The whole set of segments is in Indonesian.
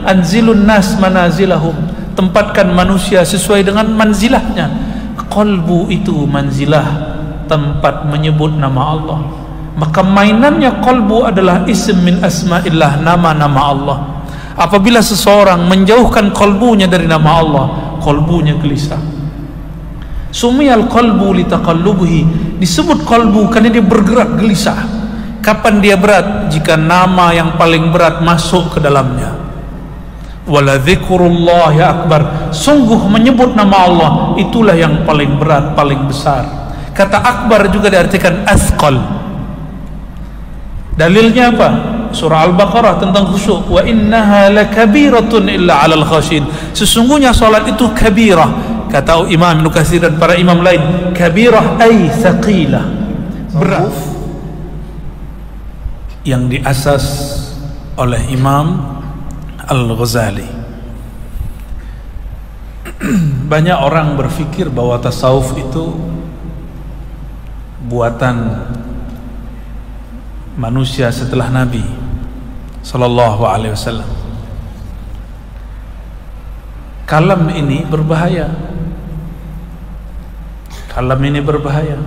anzilun nas manazilahum, tempatkan manusia sesuai dengan manzilahnya. Qalbu itu manzilah, tempat menyebut nama Allah. Maka mainannya qalbu adalah ism min asma'illah, nama-nama Allah. Apabila seseorang menjauhkan qalbunya dari nama Allah, qalbunya gelisah. Sumiyal qalbu litaqallubihi, disebut qalbu karena dia bergerak gelisah. Kapan dia berat? Jika nama yang paling berat masuk ke dalamnya. Wala dzikrullahi akbar, sungguh menyebut nama Allah itulah yang paling berat, paling besar. Kata akbar juga diartikan asqal. Dalilnya apa? Surah Al-Baqarah tentang khusyuk. Wa innaha lakabiratun illa 'alal khashin. Sesungguhnya salat itu kabirah. Kata Imam Ibnu Katsir dan para imam lain, kabirah ay thaqilah, berat. Yang diasas oleh Imam Al-Ghazali. Banyak orang berfikir bahwa tasawuf itu buatan manusia setelah Nabi Sallallahu Alaihi Wasallam. Kalam ini berbahaya. Kalam ini berbahaya.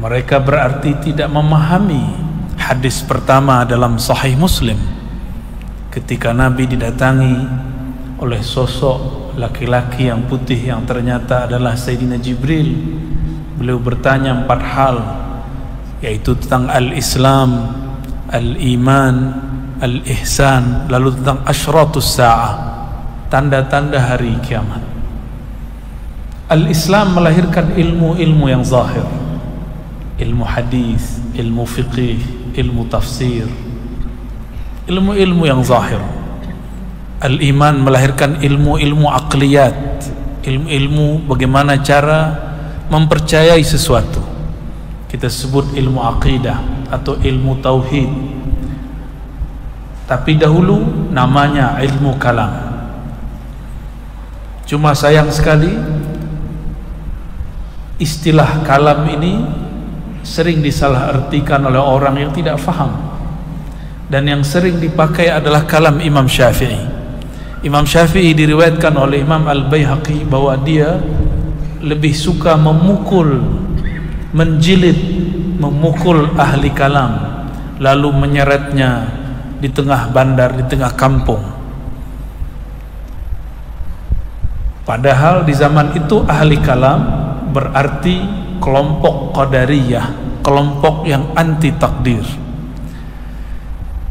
Mereka berarti tidak memahami hadis pertama dalam Sahih Muslim, ketika Nabi didatangi oleh sosok laki-laki yang putih yang ternyata adalah Sayyidina Jibril. Beliau bertanya 4 hal, yaitu tentang al-Islam, al-Iman, al-Ihsan, lalu tentang asyratus sa'ah, tanda-tanda hari kiamat. Al-Islam melahirkan ilmu-ilmu yang zahir, ilmu hadis, ilmu fiqih, ilmu tafsir, ilmu-ilmu yang zahir. Al-Iman melahirkan ilmu-ilmu aqliyat, ilmu-ilmu bagaimana cara mempercayai sesuatu. Kita sebut ilmu aqidah atau ilmu tauhid, tapi dahulu namanya ilmu kalam. Cuma sayang sekali istilah kalam ini sering disalahartikan oleh orang yang tidak faham, dan yang sering dipakai adalah kalam Imam Syafi'i. Imam Syafi'i diriwayatkan oleh Imam Al-Baihaqi bahwa dia lebih suka memukul, menjilid, memukul ahli kalam, lalu menyeretnya di tengah bandar, di tengah kampung. Padahal di zaman itu ahli kalam berarti kelompok Qadariyah, kelompok yang anti takdir.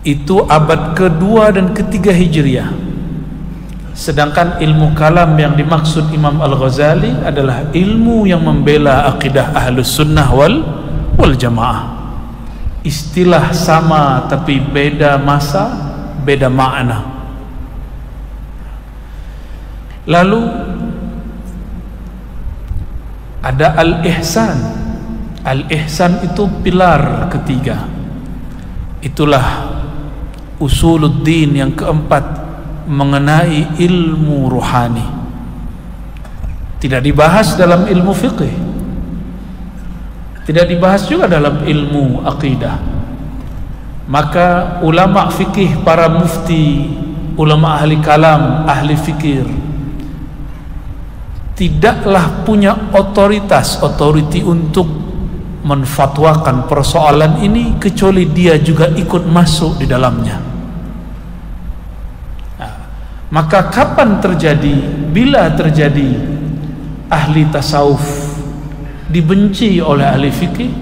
Itu abad kedua dan ketiga Hijriah. Sedangkan ilmu kalam yang dimaksud Imam Al-Ghazali adalah ilmu yang membela akidah Ahlus Sunnah wal Jamaah. Istilah sama tapi beda masa, beda makna. Lalu ada al-ihsan. Al-ihsan itu pilar ketiga. Itulah usuluddin yang keempat, mengenai ilmu ruhani. Tidak dibahas dalam ilmu fiqih, tidak dibahas juga dalam ilmu aqidah. Maka ulama fikih, para mufti, ulama ahli kalam, ahli fikir, tidaklah punya otoriti untuk menfatwakan persoalan ini kecuali dia juga ikut masuk di dalamnya. Maka kapan terjadi, bila terjadi ahli tasawuf dibenci oleh ahli fikih,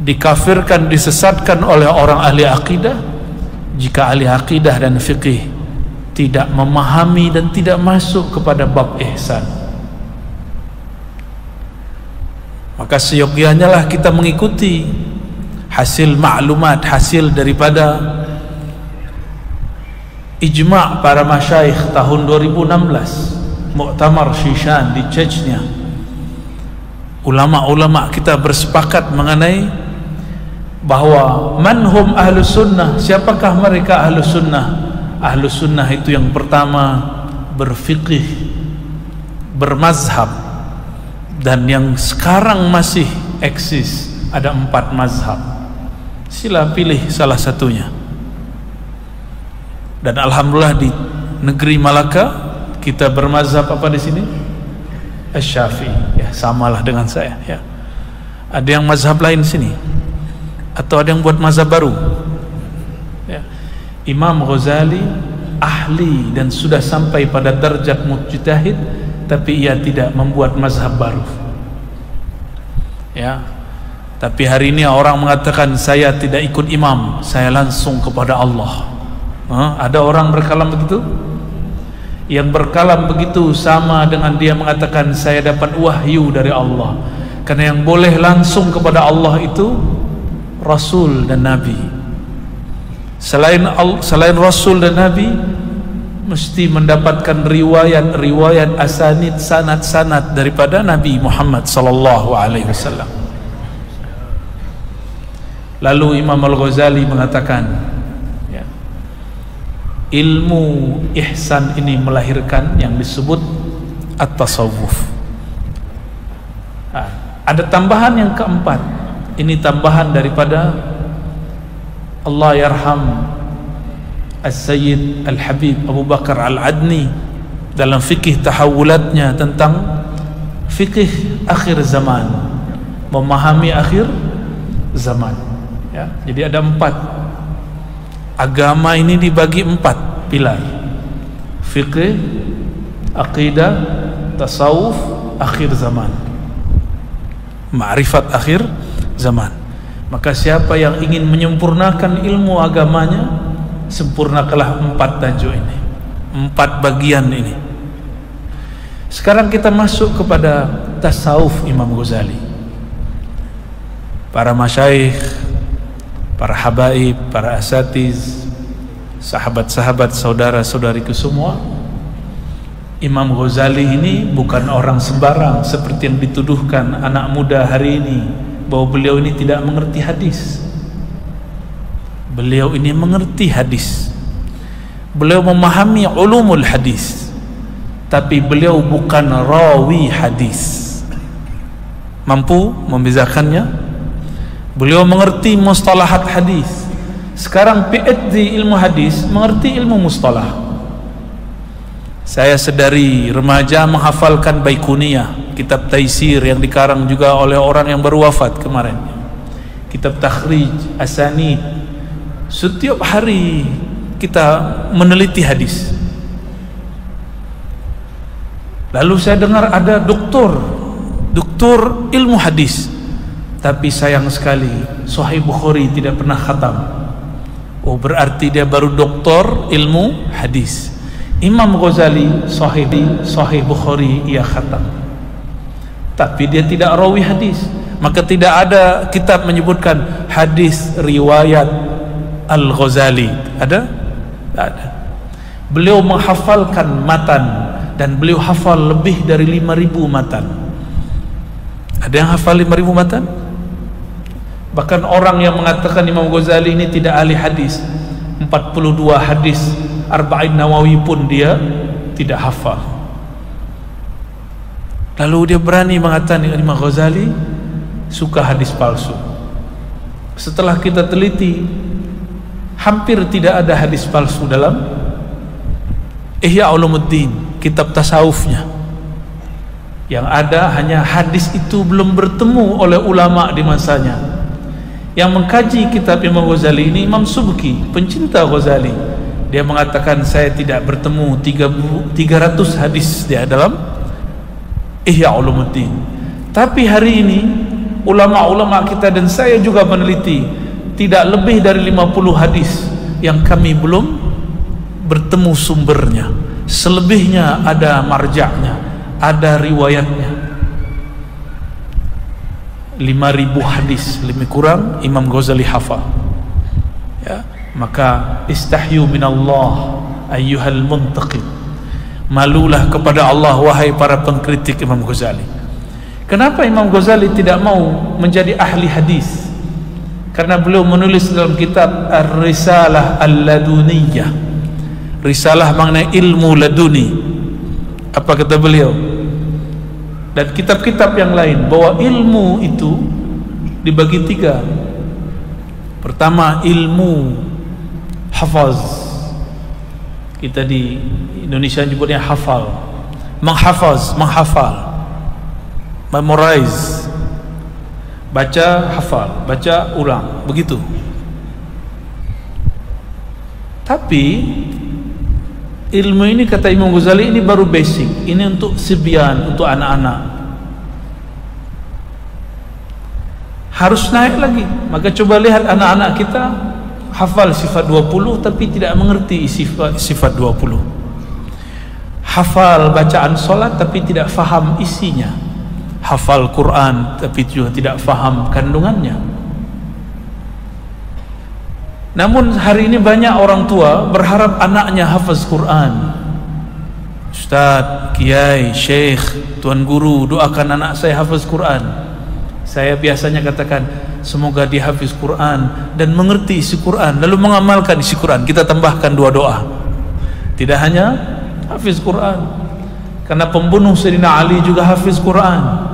dikafirkan, disesatkan oleh orang ahli akidah, jika ahli akidah dan fikih tidak memahami dan tidak masuk kepada bab ihsan. Maka seyogyanya lah kita mengikuti hasil maklumat, hasil daripada ijma' para masyayikh tahun 2016, Muktamar Shishan di Chechnya. Ulama-ulama kita bersepakat mengenai bahwa manhum ahlus sunnah, siapakah mereka ahlus sunnah? Ahlus sunnah itu yang pertama berfikih, bermazhab, dan yang sekarang masih eksis ada 4 mazhab. Sila pilih salah satunya. Dan alhamdulillah di negeri Malaka kita bermazhab apa di sini? Asy-Syafi'i. Ya, samalah dengan saya ya. Ada yang mazhab lain sini atau ada yang buat mazhab baru ya. Imam Ghazali ahli dan sudah sampai pada derajat mujtahid, tapi ia tidak membuat mazhab baru ya. Tapi hari ini orang mengatakan saya tidak ikut imam, saya langsung kepada Allah. Ada orang berkalam begitu? Yang berkalam begitu sama dengan dia mengatakan saya dapat wahyu dari Allah. Karena yang boleh langsung kepada Allah itu Rasul dan Nabi. Selain Rasul dan Nabi mesti mendapatkan riwayat asanid, sanad daripada Nabi Muhammad sallallahu alaihi wasallam. Lalu Imam Al-Ghazali mengatakan ya, ilmu ihsan ini melahirkan yang disebut at-tasawuf. Ada tambahan yang keempat. Ini tambahan daripada Allah yarham As-Sayyid Al-Habib Abu Bakar Al-Adni dalam fikih tahawulatnya tentang fikih akhir zaman, memahami akhir zaman ya. Jadi ada 4. Agama ini dibagi 4 pilar: fikih, aqidah, tasawuf, akhir zaman, ma'rifat akhir zaman. Maka siapa yang ingin menyempurnakan ilmu agamanya, sempurnakanlah 4 tajuk ini, 4 bagian ini. Sekarang kita masuk kepada tasawuf Imam Ghazali. Para masyayikh, para habaib, para asatiz, sahabat-sahabat, saudara-saudariku semua, Imam Ghazali ini bukan orang sembarang seperti yang dituduhkan anak muda hari ini, bahwa beliau ini tidak mengerti hadis. Beliau ini mengerti hadis, beliau memahami ulumul hadis, tapi beliau bukan rawi hadis. Mampu membezakannya. Beliau mengerti mustalahat hadis. Sekarang PhD ilmu hadis mengerti ilmu mustalah. Saya sedari remaja menghafalkan Baikuniyah, kitab taisir yang dikarang juga oleh orang yang baru wafat kemarin, kitab takhrij asanid. Setiap hari kita meneliti hadis. Lalu saya dengar ada doktor ilmu hadis, tapi sayang sekali Sahih Bukhari tidak pernah khatam. Oh, berarti dia baru doktor ilmu hadis. Imam Ghazali Sahih Bukhari ia khatam, tapi dia tidak rawi hadis. Maka tidak ada kitab menyebutkan hadis riwayat Al-Ghazali. Ada? Tak ada. Beliau menghafalkan matan, dan beliau hafal lebih dari 5.000 matan. Ada yang hafal 5.000 matan? Bahkan orang yang mengatakan Imam Ghazali ini tidak ahli hadis, 42 hadis Arba'in Nawawi pun dia tidak hafal. Lalu dia berani mengatakan Imam Ghazali suka hadis palsu. Setelah kita teliti, hampir tidak ada hadis palsu dalam Ihya Ulumuddin, kitab tasawufnya. Yang ada hanya hadis itu belum bertemu oleh ulama di masanya. Yang mengkaji kitab Imam Ghazali ini Imam Subki, pencinta Ghazali. Dia mengatakan saya tidak bertemu 300 hadis dia dalam Ihya Ulumuddin. Tapi hari ini ulama-ulama kita dan saya juga meneliti, tidak lebih dari 50 hadis yang kami belum bertemu sumbernya. Selebihnya ada marja'nya, ada riwayatnya. 5.000 hadis lebih kurang Imam Ghazali hafal ya. Maka istahyu minallah ayyuhal muntaqid, malulah kepada Allah wahai para pengkritik Imam Ghazali. Kenapa Imam Ghazali tidak mau menjadi ahli hadis? Karena beliau menulis dalam kitab Ar-Risalah Al-Laduniyah, risalah mengenai ilmu laduni. Apa kata beliau? Dan kitab-kitab yang lain, bahwa ilmu itu dibagi 3. Pertama ilmu hafaz, Kita di Indonesia nyebutnya hafal, menghafaz, menghafal, memorize, baca, hafal, baca, ulang, begitu. Tapi ilmu ini kata Imam Ghazali ini baru basic, ini untuk sibyan, untuk anak-anak. Harus naik lagi. Maka coba lihat anak-anak kita hafal sifat 20 tapi tidak mengerti sifat 20. Hafal bacaan solat tapi tidak faham isinya. Hafal Quran tapi juga tidak faham kandungannya. Namun hari ini banyak orang tua berharap anaknya hafaz Quran. Ustaz, kiai, syekh, tuan guru, doakan anak saya hafaz Quran. Saya biasanya katakan, semoga dia hafiz Quran dan mengerti isi Quran, lalu mengamalkan isi Quran. Kita tambahkan 2 doa. Tidak hanya hafiz Quran, karena pembunuh Sayyidina Ali juga hafiz Quran,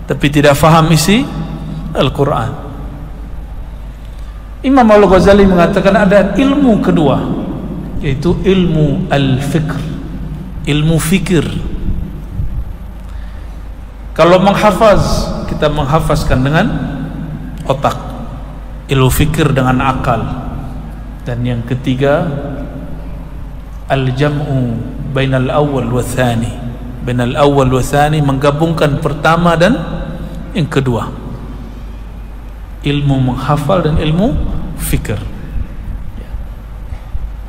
tapi tidak faham isi Al-Quran. Imam Al-Ghazali mengatakan ada ilmu kedua, yaitu ilmu al-fikr, ilmu fikir. Kalau menghafaz, kita menghafazkan dengan otak, ilmu fikir dengan akal. Dan yang ketiga, al-jam'u bainal awal wa thani, bainal awal wa thani, menggabungkan pertama dan yang kedua, ilmu menghafal dan ilmu fikir.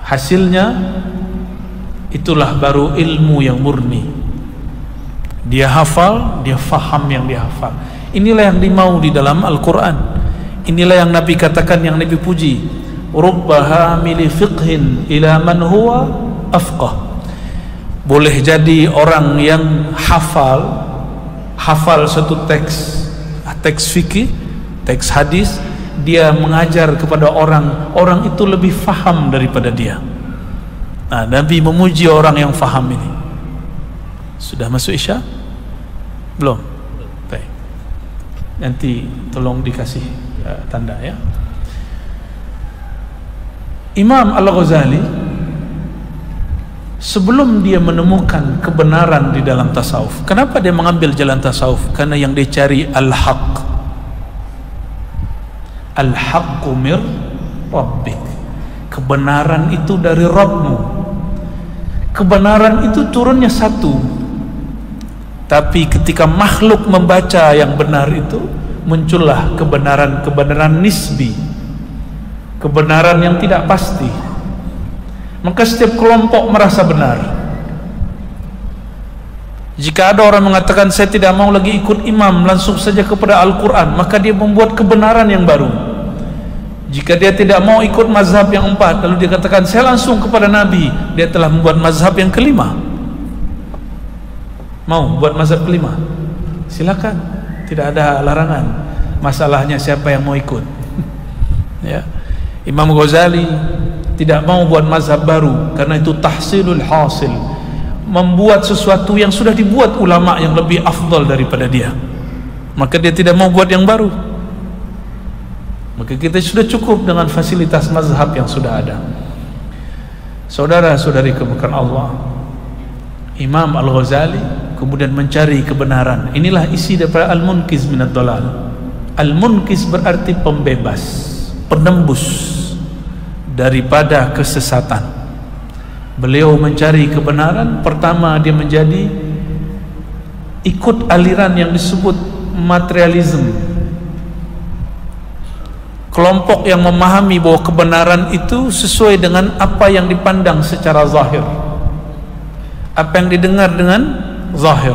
Hasilnya itulah baru ilmu yang murni. Dia hafal, dia faham yang dia hafal. Inilah yang dimau di dalam Al-Quran. Inilah yang Nabi katakan, yang Nabi puji, rubba hamili fiqhin ila man huwa afqah. Boleh jadi orang yang hafal satu teks fikih, teks hadis, dia mengajar kepada orang itu lebih faham daripada dia. Nah, Nabi memuji orang yang faham ini. Sudah masuk Isya? Belum? Baik. Nanti tolong dikasih tanda ya. Imam Al-Ghazali sebelum dia menemukan kebenaran di dalam tasawuf, kenapa dia mengambil jalan tasawuf? Karena yang dia cari al-haq. Al-haqqu mir rabbik. Kebenaran itu dari Rabbmu. Kebenaran itu turunnya satu. Tapi ketika makhluk membaca yang benar itu, muncullah kebenaran nisbi, kebenaran yang tidak pasti. Maka setiap kelompok merasa benar. Jika ada orang mengatakan saya tidak mau lagi ikut imam, langsung saja kepada Al-Quran, maka dia membuat kebenaran yang baru. Jika dia tidak mau ikut mazhab yang 4, lalu dia katakan saya langsung kepada Nabi, dia telah membuat mazhab yang kelima. Mau buat mazhab kelima? Silakan, tidak ada larangan. Masalahnya siapa yang mau ikut. Ya. Imam Ghazali tidak mau buat mazhab baru, karena itu tahsilul hasil, membuat sesuatu yang sudah dibuat ulama yang lebih afdal daripada dia. Maka dia tidak mau buat yang baru. Maka kita sudah cukup dengan fasilitas mazhab yang sudah ada. Saudara-saudari kemuliaan Allah, Imam Al-Ghazali kemudian mencari kebenaran. Inilah isi daripada Al-Munqiz minad Dhalal. Al-Munqiz berarti pembebas, penembus daripada kesesatan. Beliau mencari kebenaran. Pertama, dia menjadi ikut aliran yang disebut materialism, kelompok yang memahami bahwa kebenaran itu sesuai dengan apa yang dipandang secara zahir, apa yang didengar dengan zahir.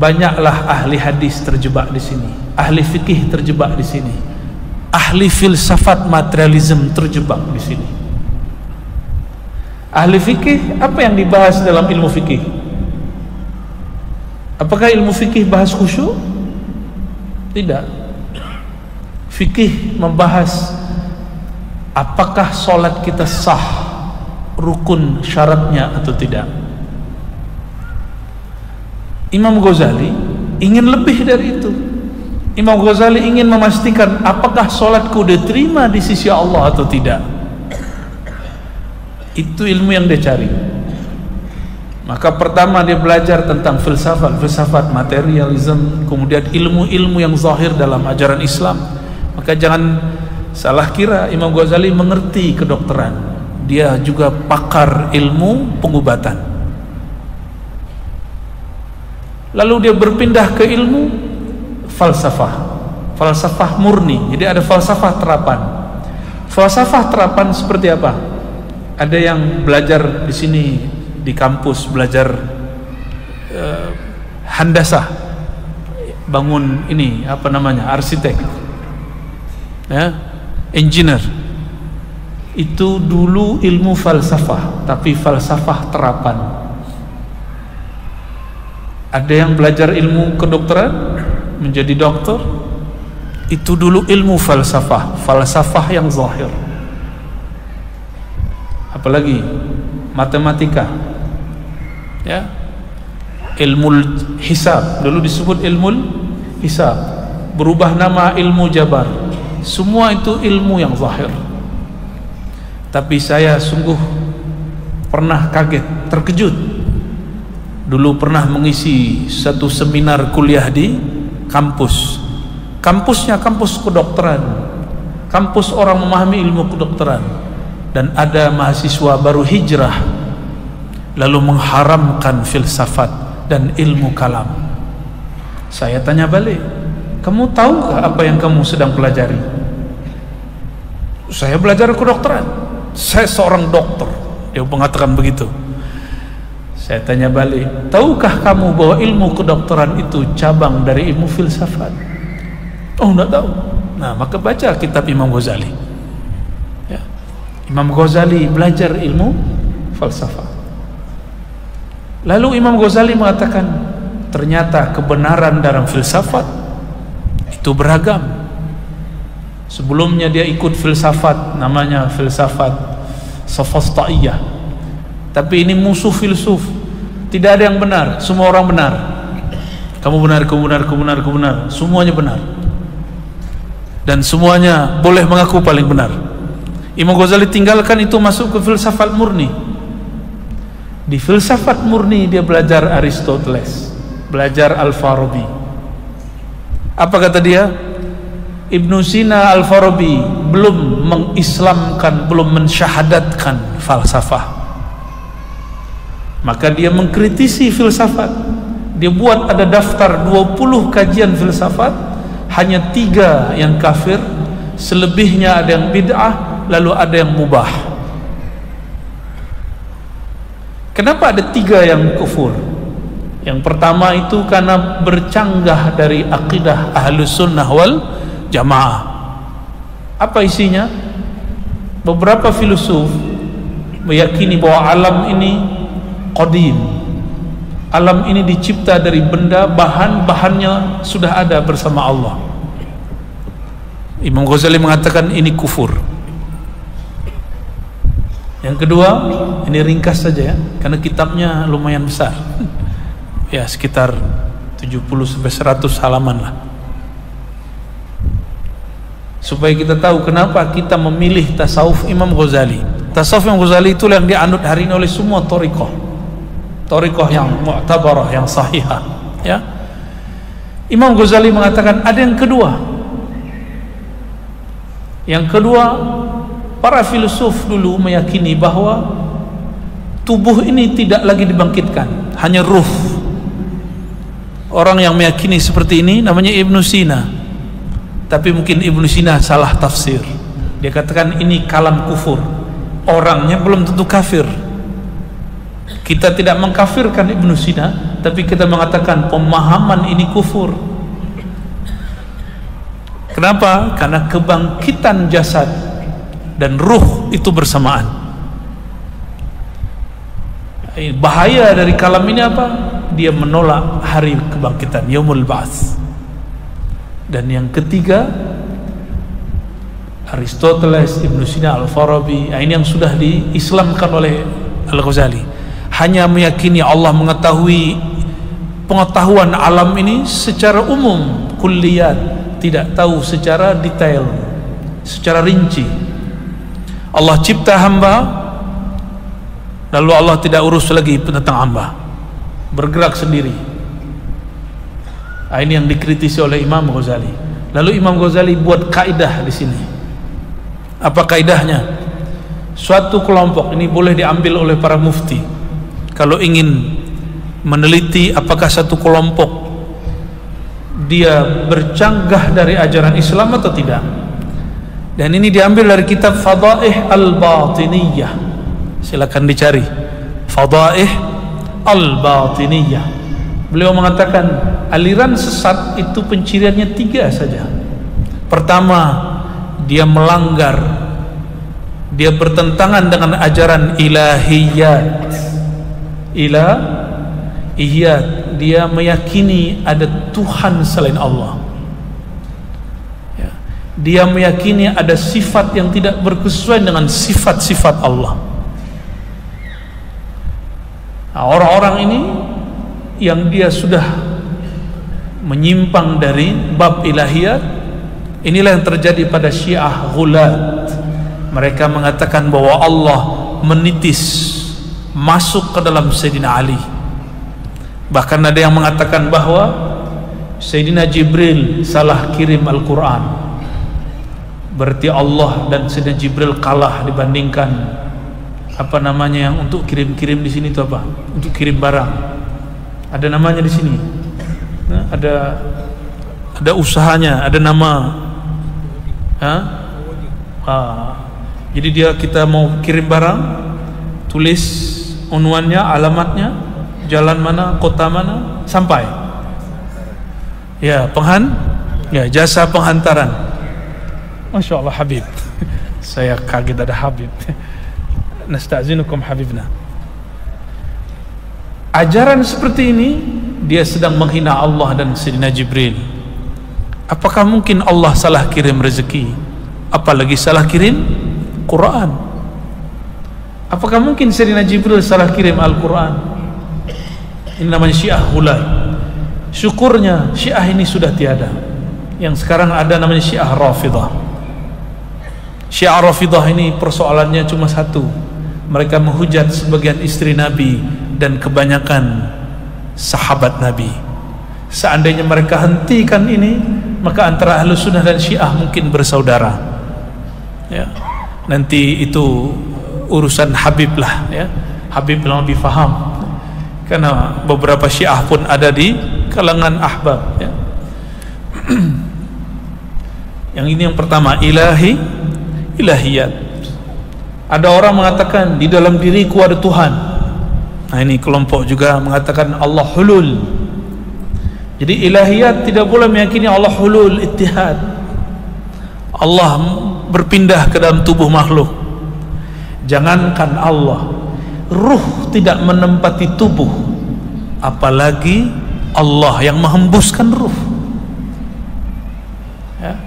Banyaklah ahli hadis terjebak di sini, ahli fikih terjebak di sini, ahli filsafat materialism terjebak di sini. Ahli fikih, apa yang dibahas dalam ilmu fikih? Apakah ilmu fikih bahas khusyuk? Tidak. Fikih membahas apakah solat kita sah, rukun syaratnya atau tidak. Imam Ghazali ingin lebih dari itu. Imam Ghazali ingin memastikan apakah solatku diterima di sisi Allah atau tidak. Itu ilmu yang dia cari. Maka pertama dia belajar tentang filsafat materialism, kemudian ilmu-ilmu yang zahir dalam ajaran Islam. Maka jangan salah kira Imam Ghazali mengerti kedokteran, dia juga pakar ilmu pengobatan. Lalu dia berpindah ke ilmu falsafah murni. Jadi ada falsafah terapan. Falsafah terapan seperti apa? Ada yang belajar di sini di kampus, belajar handasah, bangun ini apa namanya, arsitek, ya, engineer. Itu dulu ilmu falsafah, tapi falsafah terapan. Ada yang belajar ilmu kedokteran menjadi dokter, itu dulu ilmu falsafah yang zahir. Apalagi matematika, ya, ilmu hisab, dulu disebut ilmu hisab, berubah nama ilmu jabar. Semua itu ilmu yang zahir. Tapi saya sungguh pernah kaget, terkejut. Dulu pernah mengisi satu seminar kuliah di kampusnya kampus kedokteran, kampus orang memahami ilmu kedokteran. Dan ada mahasiswa baru hijrah lalu mengharamkan filsafat dan ilmu kalam. Saya tanya balik, kamu tahukah apa yang kamu sedang pelajari? Saya belajar kedokteran, saya seorang dokter. Dia mengatakan begitu. Saya tanya balik, tahukah kamu bahwa ilmu kedokteran itu cabang dari ilmu filsafat? Oh, enggak tahu. Nah, maka baca kitab Imam Ghazali. Imam Ghazali belajar ilmu falsafah. Lalu Imam Ghazali mengatakan, ternyata kebenaran dalam filsafat itu beragam. Sebelumnya dia ikut filsafat, namanya filsafat Sophostaiyah. Tapi ini musuh filsuf. Tidak ada yang benar, semua orang benar. Kamu benar, kamu benar, kamu benar, kamu benar. Semuanya benar. Dan semuanya boleh mengaku paling benar. Imam Ghazali tinggalkan itu, masuk ke filsafat murni. Di filsafat murni dia belajar Aristoteles, belajar Al-Farabi. Apa kata dia? Ibnu Sina, Al-Farabi belum mengislamkan, belum mensyahadatkan falsafah. Maka dia mengkritisi filsafat. Dia buat ada daftar 20 kajian filsafat, hanya 3 yang kafir, selebihnya ada yang bid'ah, lalu ada yang mubah. Kenapa ada 3 yang kufur? Yang pertama itu karena bercanggah dari akidah Ahlus Sunnah wal Jamaah. Apa isinya? Beberapa filsuf meyakini bahwa alam ini qadim. Alam ini dicipta dari benda, bahan-bahannya sudah ada bersama Allah. Imam Ghazali mengatakan ini kufur. Yang kedua, ini ringkas saja ya, karena kitabnya lumayan besar. Ya, sekitar 70-100 halaman lah. Supaya kita tahu kenapa kita memilih tasawuf Imam Ghazali. Tasawuf Imam Ghazali itu yang dianut hari ini oleh semua thariqah yang mu'tabarah, yang sahihah, ya. Imam Ghazali mengatakan ada yang kedua. Yang kedua, para filsuf dulu meyakini bahwa tubuh ini tidak lagi dibangkitkan, hanya ruh. Orang yang meyakini seperti ini namanya Ibnu Sina. Tapi mungkin Ibnu Sina salah tafsir. Dia katakan ini kalam kufur. Orangnya belum tentu kafir. Kita tidak mengkafirkan Ibnu Sina, tapi kita mengatakan pemahaman ini kufur. Kenapa? Karena kebangkitan jasad dan ruh itu bersamaan. Bahaya dari kalam ini apa? Dia menolak hari kebangkitan, yaumul ba'ats. Dan yang ketiga, Aristoteles, Ibnu Sina, Al-Farabi, ini yang sudah diislamkan oleh Al-Ghazali. Hanya meyakini Allah mengetahui pengetahuan alam ini secara umum, kulliyat, tidak tahu secara detail, secara rinci. Allah cipta hamba, lalu Allah tidak urus lagi tentang hamba, bergerak sendiri. Ini yang dikritisi oleh Imam Ghazali. Lalu Imam Ghazali buat kaidah di sini. Apa kaidahnya? Suatu kelompok, ini boleh diambil oleh para mufti kalau ingin meneliti apakah satu kelompok dia bercanggah dari ajaran Islam atau tidak. Dan ini diambil dari kitab Fadaih Al-Batiniyah. Silakan dicari Fadaih Al-Batiniyah. Beliau mengatakan aliran sesat itu penciriannya 3 saja. Pertama, dia melanggar, dia bertentangan dengan ajaran ilahiyat. Ilahiyat, dia meyakini ada Tuhan selain Allah. Ya. Dia meyakini ada sifat yang tidak berkesesuaian dengan sifat-sifat Allah. Nah, orang-orang ini yang dia sudah menyimpang dari bab ilahiyat, inilah yang terjadi pada Syiah Ghulat. Mereka mengatakan bahwa Allah menitis masuk ke dalam Sayyidina Ali. Bahkan ada yang mengatakan bahwa Sayyidina Jibril salah kirim Al-Quran, berarti Allah dan Sayyidina Jibril kalah dibandingkan apa namanya yang untuk kirim-kirim di sini itu apa? Untuk kirim barang. Ada namanya di sini. Nah, ada usahanya, ada nama. Jadi kita mau kirim barang, tulis unwannya, alamatnya, jalan mana, kota mana, sampai. Ya, jasa penghantaran. Masya Allah Habib. Saya kaget ada Habib. Nasta'zinukum Habibna. Ajaran seperti ini dia sedang menghina Allah dan Sayyidina Jibril. Apakah mungkin Allah salah kirim rezeki? Apalagi salah kirim Quran? Apakah mungkin Sayyidina Jibril salah kirim Al-Quran? Ini namanya Syiah Ghulat. Syukurnya Syiah ini sudah tiada. Yang sekarang ada namanya Syiah Rafidah. Syiah Rafidah ini persoalannya cuma satu. Mereka menghujat sebagian istri Nabi dan kebanyakan sahabat Nabi. Seandainya mereka hentikan ini, maka antara Ahlus Sunnah dan Syiah mungkin bersaudara. Ya. Nanti itu urusan Habib lah, ya. Habib yang lebih faham. Karena beberapa Syiah pun ada di kalangan ahbab, ya. Yang ini yang pertama, ilahiyat. Ada orang mengatakan di dalam diriku ada Tuhan. Nah, ini kelompok juga mengatakan Allah hulul. Jadi ilahiyat tidak boleh meyakini Allah hulul ittihad. Allah berpindah ke dalam tubuh makhluk. Jangankan Allah, ruh tidak menempati tubuh, apalagi Allah yang menghembuskan ruh. Ya.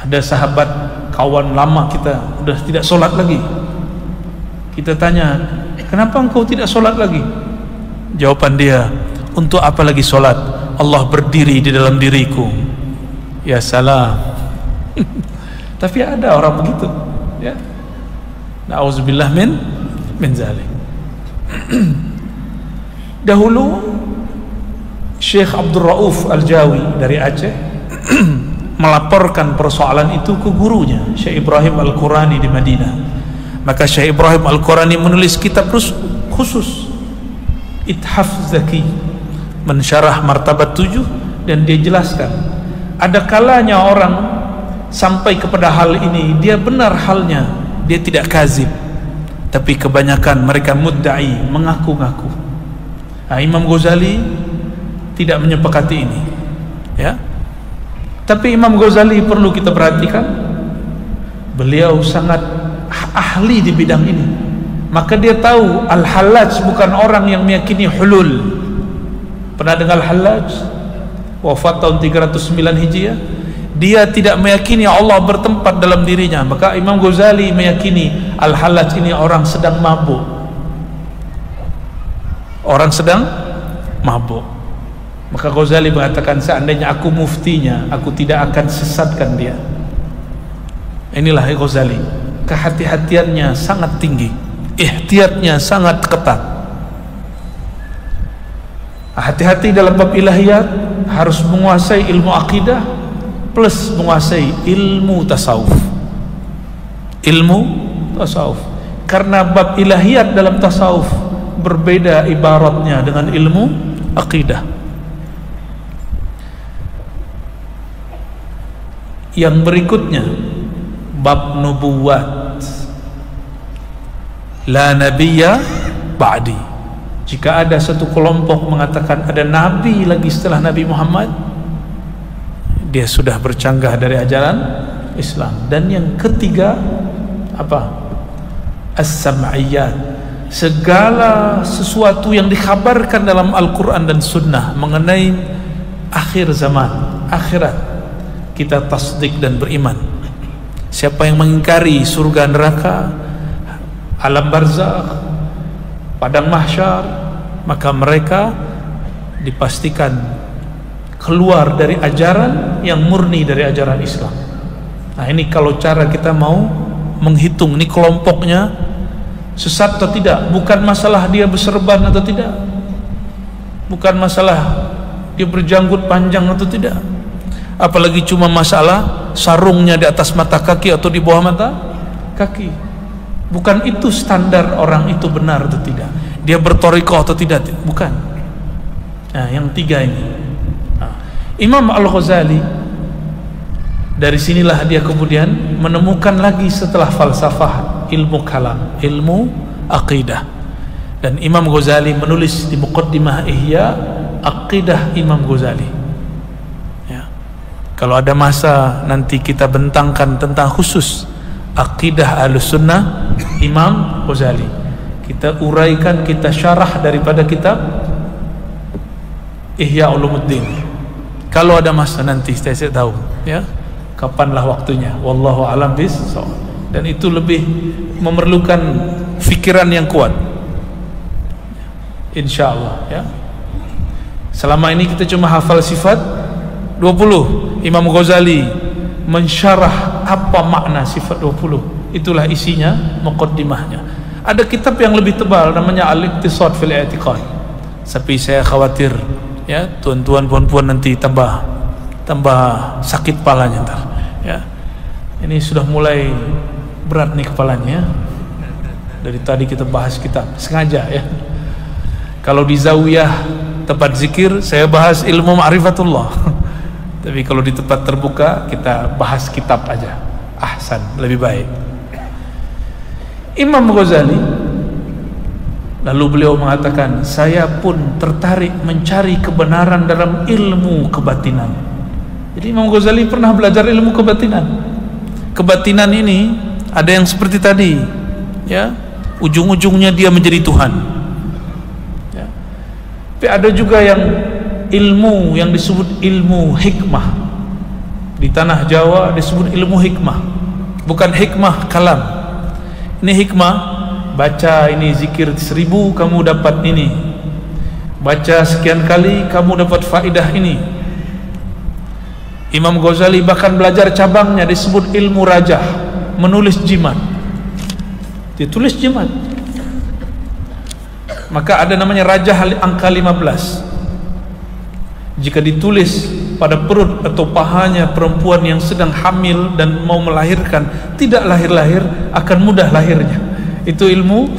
Ada sahabat kawan lama kita sudah tidak sholat lagi. Kita tanya, kenapa engkau tidak sholat lagi? Jawaban dia, untuk apa lagi sholat? Allah berdiri di dalam diriku. Ya salam. Tapi ada orang begitu, ya. Na'udzubillah min zalik. Dahulu Syekh Abdul Rauf Al-Jawi dari Aceh melaporkan persoalan itu ke gurunya Syekh Ibrahim Al-Qurani di Madinah. Maka Syekh Ibrahim Al-Qurani menulis kitab khusus Ithaf Zaki, mensyarah martabat 7, dan dia jelaskan ada kalanya orang sampai kepada hal ini, dia benar halnya, dia tidak kazib, tapi kebanyakan mereka mudda'i, mengaku-ngaku. Nah, Imam Ghazali tidak menyepakati ini, ya. Tapi Imam Ghazali perlu kita perhatikan, beliau sangat ahli di bidang ini. Maka dia tahu Al-Hallaj bukan orang yang meyakini hulul. Pernah dengar Al-Hallaj? Wafat tahun 309 Hijriah. Dia tidak meyakini Allah bertempat dalam dirinya. Maka Imam Ghazali meyakini Al-Hallaj ini orang sedang mabuk. Orang sedang mabuk. Maka Ghazali mengatakan, seandainya aku muftinya, aku tidak akan sesatkan dia. Inilah Ghazali, kehati-hatiannya sangat tinggi. ihtiyatnya sangat ketat. Hati-hati dalam bab ilahiyat, harus menguasai ilmu akidah plus menguasai ilmu tasawuf. Ilmu tasawuf, karena bab ilahiyat dalam tasawuf berbeda ibaratnya dengan ilmu akidah. Yang berikutnya bab nubuwat, la nabiyya ba'di. Jika ada satu kelompok mengatakan ada nabi lagi setelah Nabi Muhammad, dia sudah bercanggah dari ajaran Islam. Dan yang ketiga apa? As-sam'iyat, segala sesuatu yang dikhabarkan dalam Al-Quran dan Sunnah mengenai akhir zaman, akhirat, kita tasdik dan beriman. Siapa yang mengingkari surga neraka, alam barzakh, padang mahsyar, maka mereka dipastikan keluar dari ajaran yang murni dari ajaran Islam. Nah, ini kalau cara kita mau menghitung ini kelompoknya sesat atau tidak, bukan masalah dia berserban atau tidak, bukan masalah dia berjanggut panjang atau tidak, apalagi cuma masalah sarungnya di atas mata kaki atau di bawah mata kaki. Bukan itu standar orang itu benar atau tidak, dia bertorikoh atau tidak, bukan. Nah, yang tiga ini. Nah, Imam Al-Ghazali, dari sinilah dia kemudian menemukan lagi setelah falsafah ilmu kalam, ilmu aqidah. Dan Imam Ghazali menulis di Muqaddimah Ihya Aqidah Imam Ghazali. Ya. Kalau ada masa nanti kita bentangkan tentang khusus Aqidah Ahlussunnah Imam Ghazali, kita uraikan, kita syarah daripada kitab Ihya Ulumuddin. Kalau ada masa nanti saya tahu ya kapanlah waktunya, wallahu alam bis-shawab. Dan itu lebih memerlukan fikiran yang kuat, insyaallah ya. Selama ini kita cuma hafal sifat 20. Imam Ghazali mensyarah apa makna sifat 20, itulah isinya, muqaddimahnya. Ada kitab yang lebih tebal namanya Al-Iqtisad fil I'tiqad, tapi saya khawatir ya tuan-tuan puan-puan nanti tambah sakit kepalanya ntar ya. Ini sudah mulai berat nih kepalanya. Dari tadi kita bahas kitab sengaja ya. Kalau di zawiyah tempat zikir saya bahas ilmu ma'rifatullah, tapi kalau di tempat terbuka kita bahas kitab aja, ahsan, lebih baik. Imam Ghazali lalu beliau mengatakan, saya pun tertarik mencari kebenaran dalam ilmu kebatinan. Jadi Imam Ghazali pernah belajar ilmu kebatinan. Kebatinan ini ada yang seperti tadi ya, ujung-ujungnya dia menjadi Tuhan ya. Tapi ada juga yang ilmu yang disebut ilmu hikmah. Di tanah Jawa disebut ilmu hikmah, bukan hikmah kalam. Ini hikmah, baca ini zikir 1000 kamu dapat ini, baca sekian kali kamu dapat faidah ini. Imam Ghazali bahkan belajar cabangnya disebut ilmu rajah, menulis jimat. Dia tulis jimat, maka ada namanya rajah angka 15. Jika ditulis pada perut atau pahanya perempuan yang sedang hamil dan mau melahirkan, tidak lahir-lahir, akan mudah lahirnya. Itu ilmu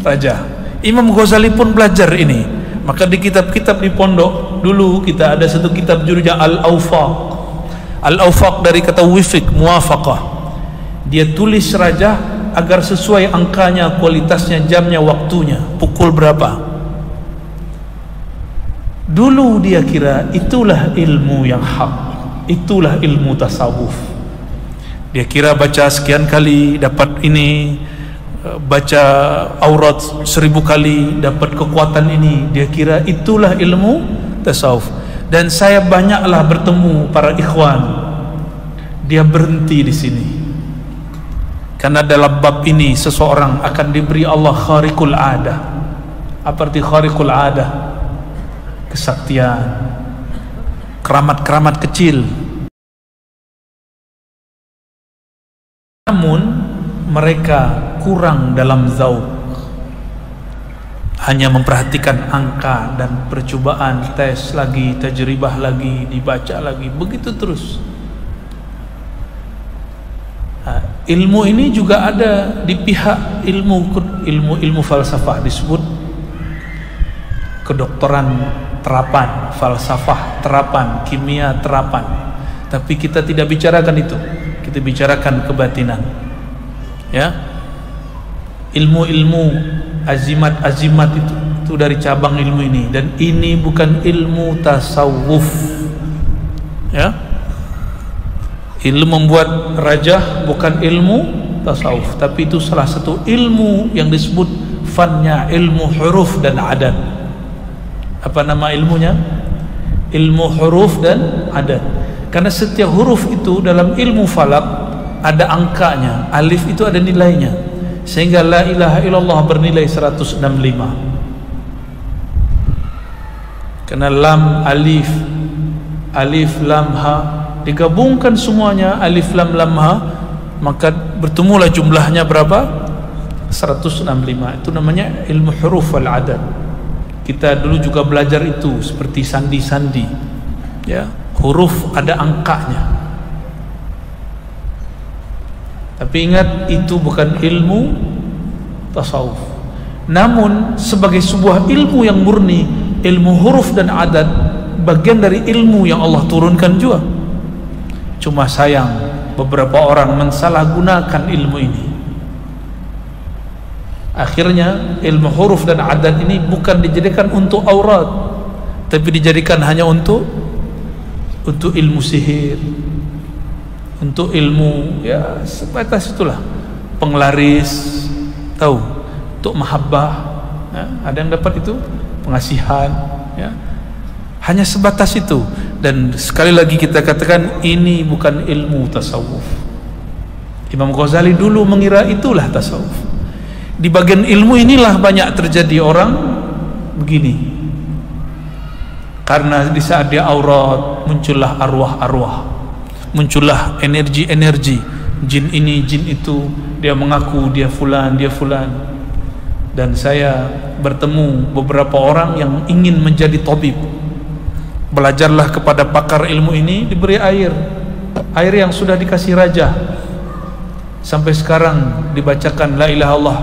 rajah. Imam Ghazali pun belajar ini. Maka di kitab-kitab di pondok dulu kita ada satu kitab judulnya Al-Awfaq. Al-Awfaq dari kata wifik, muwafaqah. Dia tulis rajah agar sesuai angkanya, kualitasnya, jamnya, waktunya, pukul berapa. Dulu dia kira itulah ilmu yang hak, itulah ilmu tasawuf. Dia kira baca sekian kali dapat ini, baca aurat 1000 kali dapat kekuatan ini. Dia kira itulah ilmu tasawuf. Dan saya banyaklah bertemu para ikhwan, dia berhenti di sini. Karena dalam bab ini seseorang akan diberi Allah khariqul adah. Apa arti khariqul adah? Kesaktian, keramat-keramat kecil. Namun mereka kurang dalam zauq, hanya memperhatikan angka dan percobaan, tes lagi, tajribah lagi, dibaca lagi, begitu terus. Ilmu ini juga ada di pihak ilmu falsafah, disebut kedokteran terapan, falsafah terapan, kimia terapan. Tapi kita tidak bicarakan itu, kita bicarakan kebatinan. Ya, ilmu-ilmu azimat-azimat itu dari cabang ilmu ini, dan ini bukan ilmu tasawuf. Ya, ilmu membuat rajah bukan ilmu tasawuf, tapi itu salah satu ilmu yang disebut fannya ilmu huruf dan adat. Apa nama ilmunya? Ilmu huruf dan adat. Karena setiap huruf itu dalam ilmu falak ada angkanya, alif itu ada nilainya, sehingga la ilaha illallah bernilai 165. Karena lam, alif, alif lam ha digabungkan semuanya, alif lam lam ha, maka bertemulah jumlahnya berapa? 165. Itu namanya ilmu huruf wal adat. Kita dulu juga belajar itu, seperti sandi-sandi, ya, huruf ada angkanya. Tapi ingat, itu bukan ilmu tasawuf. Namun sebagai sebuah ilmu yang murni, ilmu huruf dan adat bagian dari ilmu yang Allah turunkan juga. Cuma sayang, beberapa orang mensalahgunakan ilmu ini. Akhirnya ilmu huruf dan adat ini bukan dijadikan untuk aurat, tapi dijadikan hanya untuk ilmu sihir, untuk ilmu, ya sebatas itulah, penglaris, tahu, untuk mahabbah, ya, ada yang dapat itu, pengasihan, ya, hanya sebatas itu. Dan sekali lagi kita katakan, ini bukan ilmu tasawuf. Imam Ghazali dulu mengira itulah tasawuf. Di bagian ilmu inilah banyak terjadi orang begini, karena di saat dia aurat muncullah arwah-arwah, muncullah energi-energi, jin ini jin itu, dia mengaku dia fulan, dia fulan. Dan saya bertemu beberapa orang yang ingin menjadi tabib. Belajarlah kepada pakar ilmu ini, diberi air yang sudah dikasih raja, sampai sekarang dibacakan la ilaha illallah,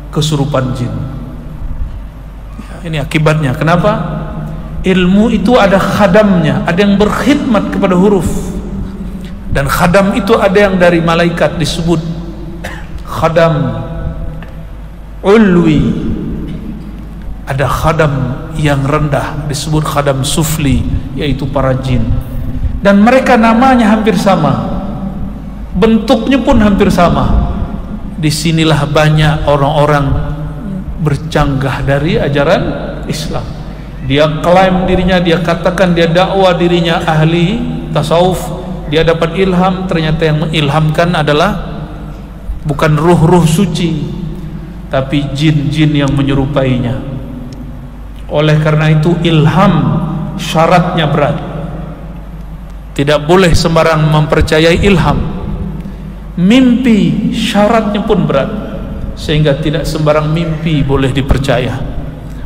kesurupan jin. Ya, ini akibatnya. Kenapa? Ilmu itu ada khadamnya, ada yang berkhidmat kepada huruf, dan khadam itu ada yang dari malaikat, disebut khadam ulwi, ada khadam yang rendah disebut khadam sufli, yaitu para jin. Dan mereka namanya hampir sama, bentuknya pun hampir sama. Disinilah banyak orang-orang bercanggah dari ajaran Islam. Dia klaim dirinya, dia katakan dia dakwah dirinya ahli tasawuf, dia dapat ilham, ternyata yang mengilhamkan adalah bukan ruh-ruh suci, tapi jin-jin yang menyerupainya. Oleh karena itu ilham syaratnya berat. Tidak boleh sembarang mempercayai ilham. Mimpi syaratnya pun berat, sehingga tidak sembarang mimpi boleh dipercaya.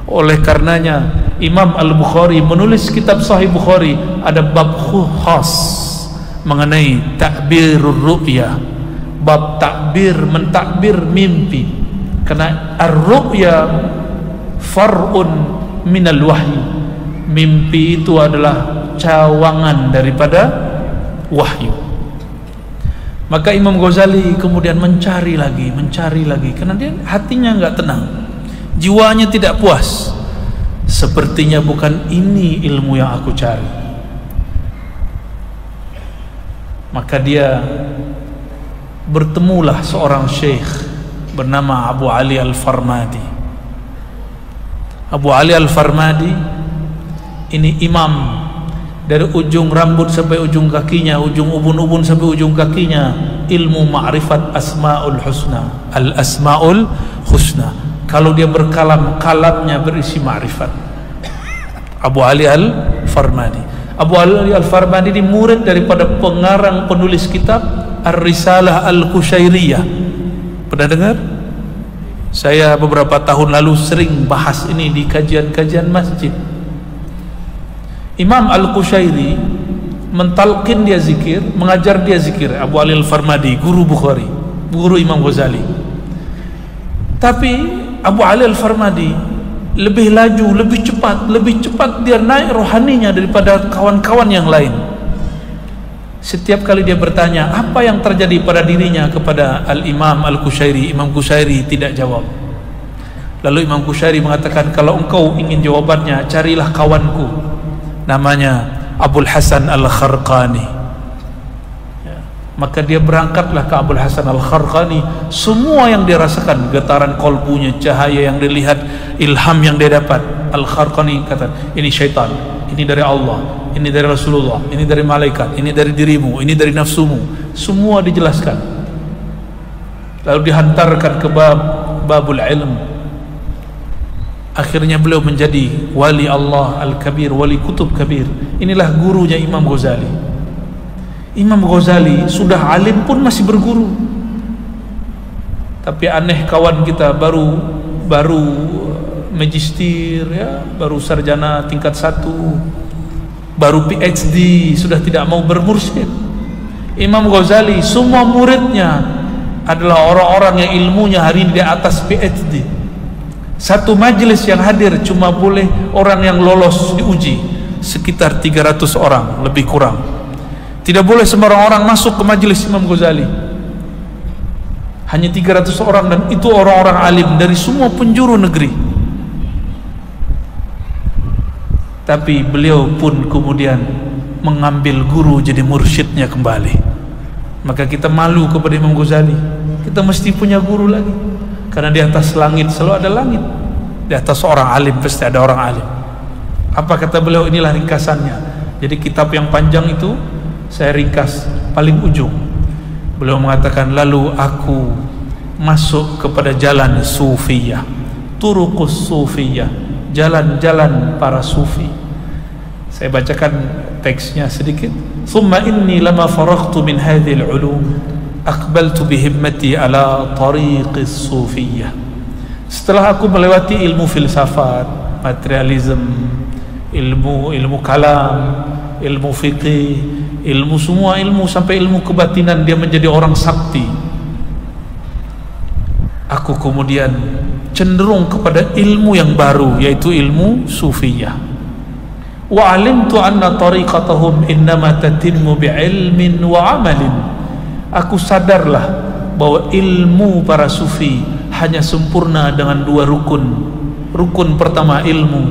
Oleh karenanya Imam Al-Bukhari menulis kitab Sahih Bukhari, ada bab khas mengenai takbirur ru'ya, bab takbir, mentakbir mimpi. Karena ar-ru'ya far'un minal wahyi, mimpi itu adalah cawangan daripada wahyu. Maka Imam Ghazali kemudian mencari lagi, karena dia hatinya enggak tenang, jiwanya tidak puas. Sepertinya bukan ini ilmu yang aku cari. Maka dia bertemulah seorang syekh bernama Abu Ali Al-Farmadi. Abu Ali Al-Farmadi ini imam, dari ujung rambut sampai ujung kakinya, ujung ubun-ubun sampai ujung kakinya, ilmu ma'rifat asma'ul husna, al-asma'ul husna. Kalau dia berkalam, kalamnya berisi ma'rifat. Abu Ali Al-Farmadi. Abu Ali Al-Farmadi ini murid daripada pengarang penulis kitab Ar-Risalah Al-Qushairiyah. Pernah dengar? Saya beberapa tahun lalu sering bahas ini di kajian-kajian masjid. Imam Al-Qushairi mentalqin dia zikir, mengajar dia zikir. Abu Ali Al-Farmadi, guru Bukhari, guru Imam Ghazali. Tapi Abu Ali Al-Farmadi lebih laju, lebih cepat dia naik rohaninya daripada kawan-kawan yang lain. Setiap kali dia bertanya apa yang terjadi pada dirinya kepada Al-Imam Al-Qushairi, Imam Qushairi tidak jawab. Lalu Imam Qushairi mengatakan, kalau engkau ingin jawabannya, carilah kawanku, namanya Abul Hasan Al-Kharqani. Ya. Maka dia berangkatlah ke Abul Hasan Al-Kharqani. Semua yang dia rasakan, getaran kolbunya, cahaya yang dilihat, ilham yang dia dapat, Al-Kharqani kata, ini syaitan, ini dari Allah, ini dari Rasulullah, ini dari malaikat, ini dari dirimu, ini dari nafsumu. Semua dijelaskan. Lalu dihantarkan ke babul ilm. Akhirnya beliau menjadi wali Allah Al-Kabir, wali kutub kabir. Inilah gurunya Imam Ghazali. Imam Ghazali sudah alim pun masih berguru. Tapi aneh, kawan kita baru magistir, ya, baru sarjana tingkat 1, baru PhD, sudah tidak mau bermursyid. Imam Ghazali semua muridnya adalah orang-orang yang ilmunya hari ini di atas PhD. Satu majelis yang hadir cuma boleh orang yang lolos diuji, sekitar 300 orang lebih kurang. Tidak boleh sembarang orang masuk ke majelis Imam Ghazali. Hanya 300 orang, dan itu orang-orang alim dari semua penjuru negeri. Tapi beliau pun kemudian mengambil guru jadi mursyidnya kembali. Maka kita malu kepada Imam Ghazali. Kita mesti punya guru lagi, karena di atas langit selalu ada langit. Di atas orang alim pasti ada orang alim. Apa kata beliau? Inilah ringkasannya. Jadi kitab yang panjang itu saya ringkas paling ujung. Beliau mengatakan, lalu aku masuk kepada jalan sufiyah, turuqus sufiyah, jalan-jalan para sufi. Saya bacakan teksnya sedikit. Thumma inni lama faraghtu min hadhihi al-ulum aqbaltu bihimmati ala tariqis sufiyah. Setelah aku melewati ilmu filsafat, materialism, ilmu kalam, ilmu fikih, ilmu semua ilmu sampai ilmu kebatinan, dia menjadi orang sakti. Aku kemudian cenderung kepada ilmu yang baru, yaitu ilmu sufiyah. Wa alimtu anna tariqatahum innama tatimmu bi'ilmin wa amalin. Aku sadarlah bahwa ilmu para sufi hanya sempurna dengan 2 rukun. Rukun pertama ilmu,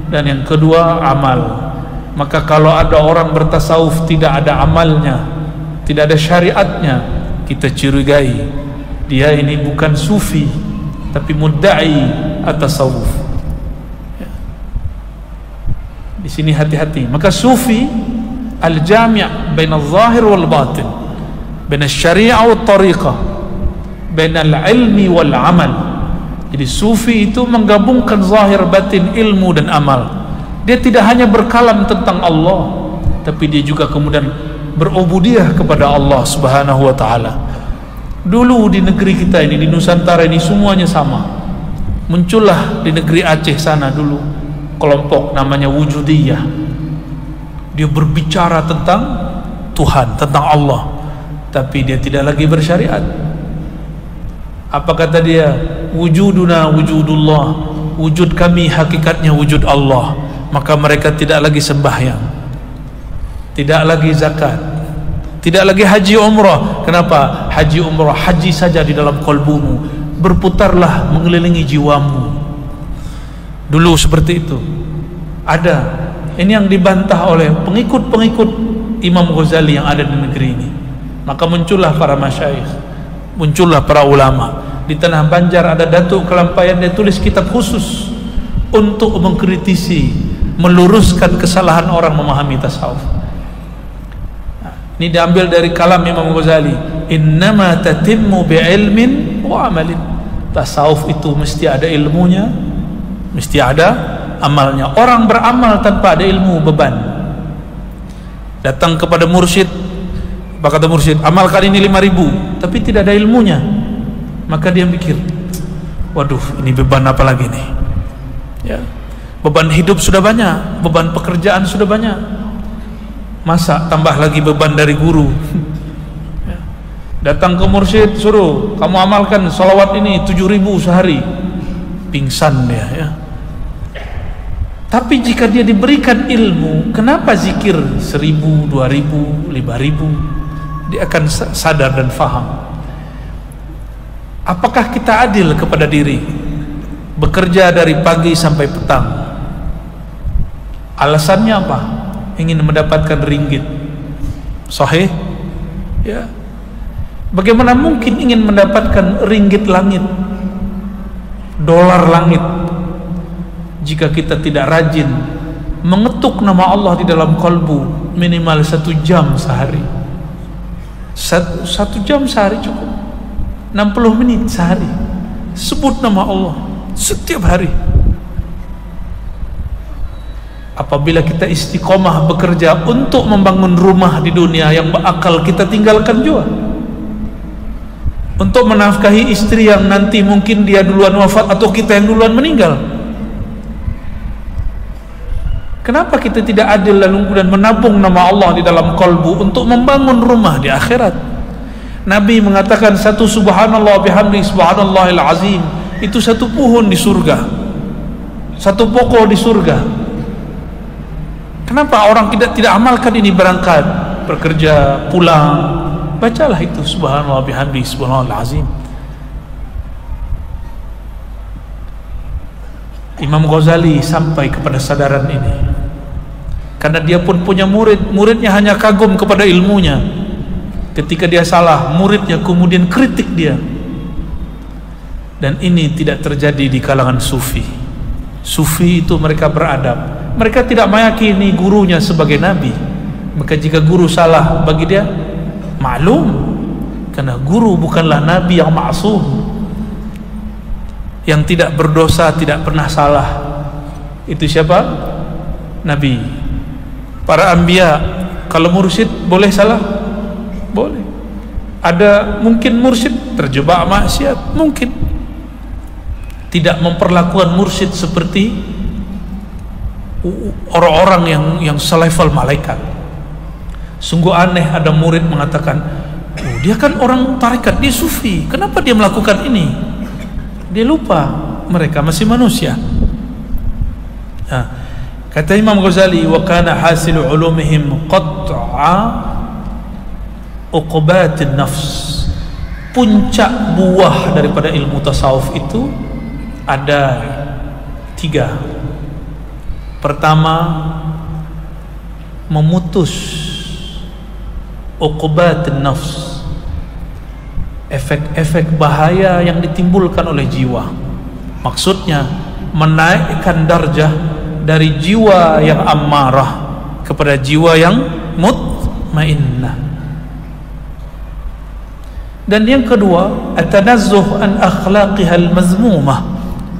dan yang kedua amal. Maka kalau ada orang bertasawuf tidak ada amalnya, tidak ada syariatnya, kita curigai dia ini bukan sufi, tapi mudda'i at-tasawuf. Ya. Di sini hati-hati. Maka sufi al-jami' bain al-zahir wal batin, bain al-syari'ah wal tariqah, bain al-ilmi wal amal. Jadi sufi itu menggabungkan zahir, batin, ilmu dan amal. Dia tidak hanya berkalam tentang Allah, tapi dia juga kemudian berubudiyah kepada Allah Subhanahu wa ta'ala. Dulu di negeri kita ini, di Nusantara ini, semuanya sama. Muncullah di negeri Aceh sana dulu kelompok namanya Wujudiyah. Dia berbicara tentang Tuhan, tentang Allah, tapi dia tidak lagi bersyariat. Apa kata dia? Wujuduna wujudullah, wujud kami hakikatnya wujud Allah. Maka mereka tidak lagi sembahyang, tidak lagi zakat, tidak lagi haji umrah. Kenapa? Haji umrah, haji saja di dalam kolbumu, berputarlah mengelilingi jiwamu. Dulu seperti itu. Ada. Ini yang dibantah oleh pengikut-pengikut Imam Ghazali yang ada di negeri ini. Maka muncullah para masyayikh, muncullah para ulama. Di Tanah Banjar ada Datuk Kelampayan, dia tulis kitab khusus untuk mengkritisi, meluruskan kesalahan orang memahami tasawuf. Ini diambil dari kalam Imam Ghazali, innama tatimmu bi'ilmin wa amalin. Tasawuf itu mesti ada ilmunya, mesti ada amalnya. Orang beramal tanpa ada ilmu beban. Datang kepada mursyid, apa kata mursyid? Amalkan ini 5.000, tapi tidak ada ilmunya. Maka dia mikir, Waduh, ini beban apa lagi nih? Ya, beban hidup sudah banyak, beban pekerjaan sudah banyak. Masa tambah lagi beban dari guru? Ya. Datang ke mursyid, suruh kamu amalkan salawat ini 7.000 sehari, pingsan dia. Ya. Tapi jika dia diberikan ilmu, kenapa zikir 1.000, 2.000, 5.000? Dia akan sadar dan faham. Apakah kita adil kepada diri? Bekerja dari pagi sampai petang. Alasannya apa? Ingin mendapatkan ringgit. Sahih? Ya. Bagaimana mungkin ingin mendapatkan ringgit langit, dolar langit, jika kita tidak rajin mengetuk nama Allah di dalam kalbu minimal 1 jam sehari? 1 jam sehari cukup. 60 menit sehari sebut nama Allah setiap hari. Apabila kita istiqomah bekerja untuk membangun rumah di dunia yang bakal kita tinggalkan juga, untuk menafkahi istri yang nanti mungkin dia duluan wafat atau kita yang duluan meninggal, kenapa kita tidak adil lalu dan menabung nama Allah di dalam kalbu untuk membangun rumah di akhirat? Nabi mengatakan 1 subhanallah bihamdi subhanallahil azim itu 1 pohon di surga, 1 pokok di surga. Kenapa orang tidak amalkan ini? Berangkat bekerja pulang, bacalah itu subhanallah bihamdi subhanallahil azim. Imam Ghazali sampai kepada sadaran ini karena dia pun punya muridnya hanya kagum kepada ilmunya. Ketika dia salah, muridnya kemudian kritik dia. Dan ini tidak terjadi di kalangan sufi. Sufi itu mereka beradab, mereka tidak meyakini gurunya sebagai nabi. Maka jika guru salah, bagi dia maklum, karena guru bukanlah nabi yang maksum, yang tidak berdosa, tidak pernah salah. Itu siapa? Nabi. Para anbiya, kalau mursyid boleh salah? Boleh. Ada mungkin mursyid terjebak maksiat, mungkin. Tidak memperlakukan mursyid seperti orang-orang yang selevel malaikat. Sungguh aneh ada murid mengatakan, oh, dia kan orang tarekat, dia sufi, kenapa dia melakukan ini? Dia lupa mereka masih manusia. Nah, kata Imam Ghazali, wa kana hasilu ulumihim qat'a uqubatin nafs. Puncak buah daripada ilmu tasawuf itu ada 3. Pertama, memutus uqubatin nafs, efek-efek bahaya yang ditimbulkan oleh jiwa. Maksudnya menaikkan darjah dari jiwa yang ammarah kepada jiwa yang mutmainnah. Dan yang kedua, at-tanazzuh an akhlaqiha al-mazmumah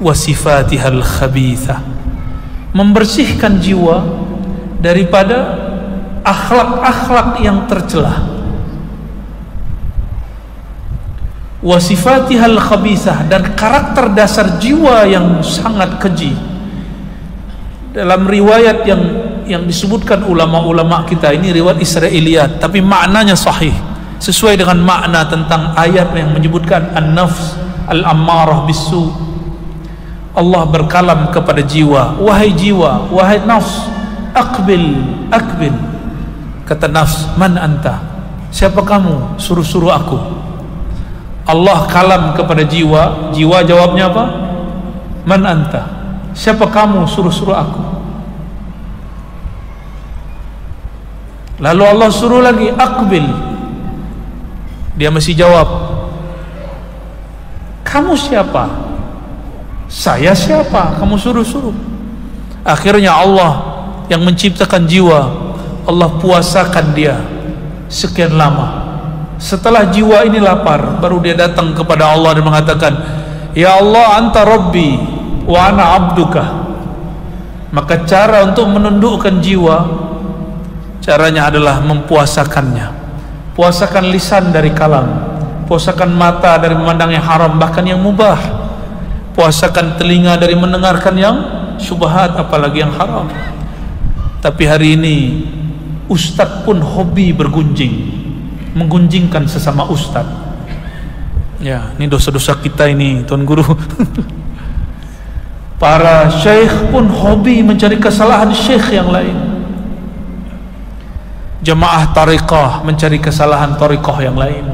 wa sifatiha al-khabithah. Membersihkan jiwa daripada akhlak-akhlak yang tercelah, wa sifatiha al-khabithah, dan karakter dasar jiwa yang sangat keji. Dalam riwayat yang disebutkan ulama-ulama kita, ini riwayat Israiliyat tapi maknanya sahih, sesuai dengan makna tentang ayat yang menyebutkan an-nafs al-ammarah bisu. Allah berkalam kepada jiwa, wahai jiwa, wahai nafs, aqbil, aqbil. Kata nafs, man anta, siapa kamu, suruh-suruh aku. Allah kalam kepada jiwa, jiwa jawabnya apa? Man anta, siapa kamu, suruh-suruh aku. Lalu Allah suruh lagi, aqbil. Dia masih jawab, kamu siapa? Saya siapa? Kamu suruh-suruh. Akhirnya Allah yang menciptakan jiwa, Allah puasakan dia sekian lama. Setelah jiwa ini lapar, baru dia datang kepada Allah dan mengatakan, ya Allah, anta Rabbi wa ana abduka. Maka cara untuk menundukkan jiwa, caranya adalah mempuasakannya. Puasakan lisan dari kalam, puasakan mata dari memandang yang haram, bahkan yang mubah. puasakan telinga dari mendengarkan yang syubhat, apalagi yang haram. Tapi hari ini ustadz pun hobi bergunjing, menggunjingkan sesama ustadz. Ya, ini dosa-dosa kita ini, Tuan Guru. Para syekh pun hobi mencari kesalahan syekh yang lain. Jamaah tariqah mencari kesalahan tariqah yang lain.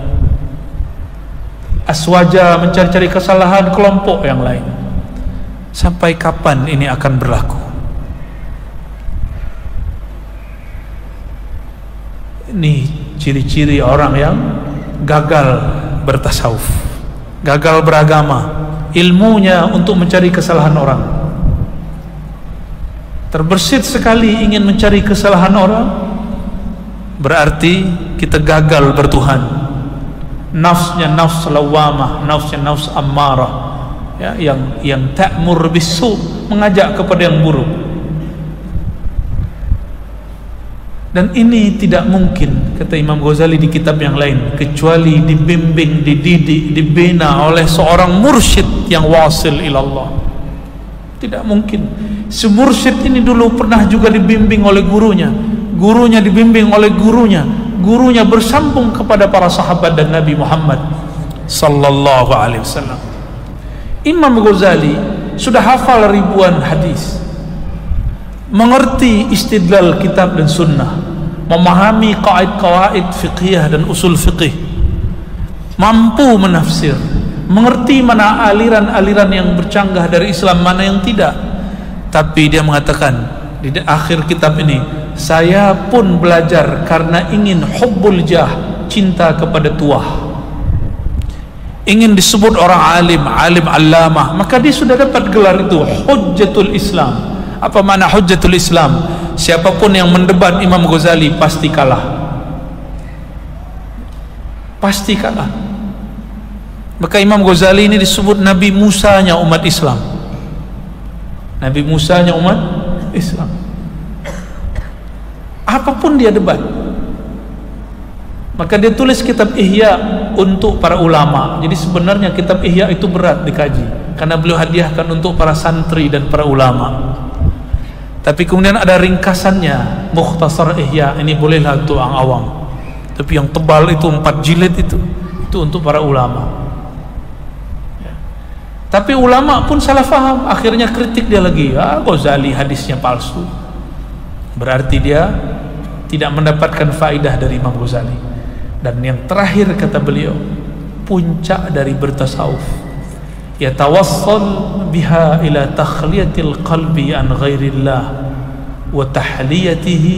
Aswaja mencari-cari kesalahan kelompok yang lain. Sampai kapan ini akan berlaku? Ini ciri-ciri orang yang gagal bertasawuf, gagal beragama. Ilmunya untuk mencari kesalahan orang. Terbersit sekali ingin mencari kesalahan orang, berarti kita gagal bertuhan. Nafsnya nafs lawamah, nafsnya nafs ammarah, ya, yang ta'mur bisu, mengajak kepada yang buruk. Dan ini tidak mungkin, kata Imam Ghazali di kitab yang lain, kecuali dibimbing, dididik, dibina oleh seorang mursyid yang wasil ilallah. Tidak mungkin. Si mursyid ini dulu pernah juga dibimbing oleh gurunya, gurunya dibimbing oleh gurunya, gurunya bersambung kepada para sahabat dan Nabi Muhammad sallallahu alaihi wasallam. Imam Ghazali sudah hafal ribuan hadis, mengerti istidlal kitab dan sunnah, memahami qaid-qawaid fiqhiyah dan usul fiqih, mampu menafsir, mengerti mana aliran-aliran yang bercanggah dari Islam, mana yang tidak. Tapi dia mengatakan di akhir kitab ini, saya pun belajar karena ingin hubbul jah, cinta kepada tuah, ingin disebut orang alim, alim allamah, maka dia sudah dapat gelar itu, hujjatul Islam. Apa makna hujjatul Islam? Siapapun yang mendebat Imam Ghazali pasti kalah, pasti kalah. Maka Imam Ghazali ini disebut Nabi Musanya umat Islam, Nabi Musanya umat Islam. Apapun dia debat, maka dia tulis kitab Ihya untuk para ulama. Jadi sebenarnya kitab Ihya itu berat dikaji, karena beliau hadiahkan untuk para santri dan para ulama. Tapi kemudian ada ringkasannya, Mukhtasar Ihya, ini bolehlah untuk orang awam. Tapi yang tebal itu 4 jilid itu untuk para ulama. Ya. Tapi ulama pun salah faham, akhirnya kritik dia lagi, Ghazali hadisnya palsu. Berarti dia tidak mendapatkan faidah dari Imam Ghazali. Dan yang terakhir kata beliau, puncak dari bertasawuf, yatawassal biha ila takhliyatil qalbi an ghairillah wa tahliyatihi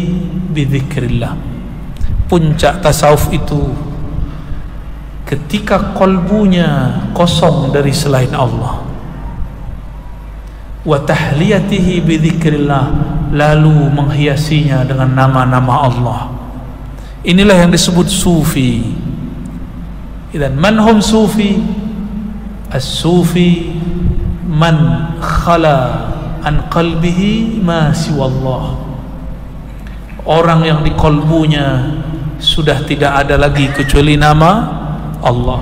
bi dzikrillah. Puncak tasawuf itu ketika kolbunya kosong dari selain Allah, wa tahliyatihi bi dzikrillah, lalu menghiasinya dengan nama-nama Allah. Inilah yang disebut sufi. Dan manhum sufi? As-sufi man khala an qalbihi ma siwallah. Orang yang di kolbunya sudah tidak ada lagi kecuali nama Allah.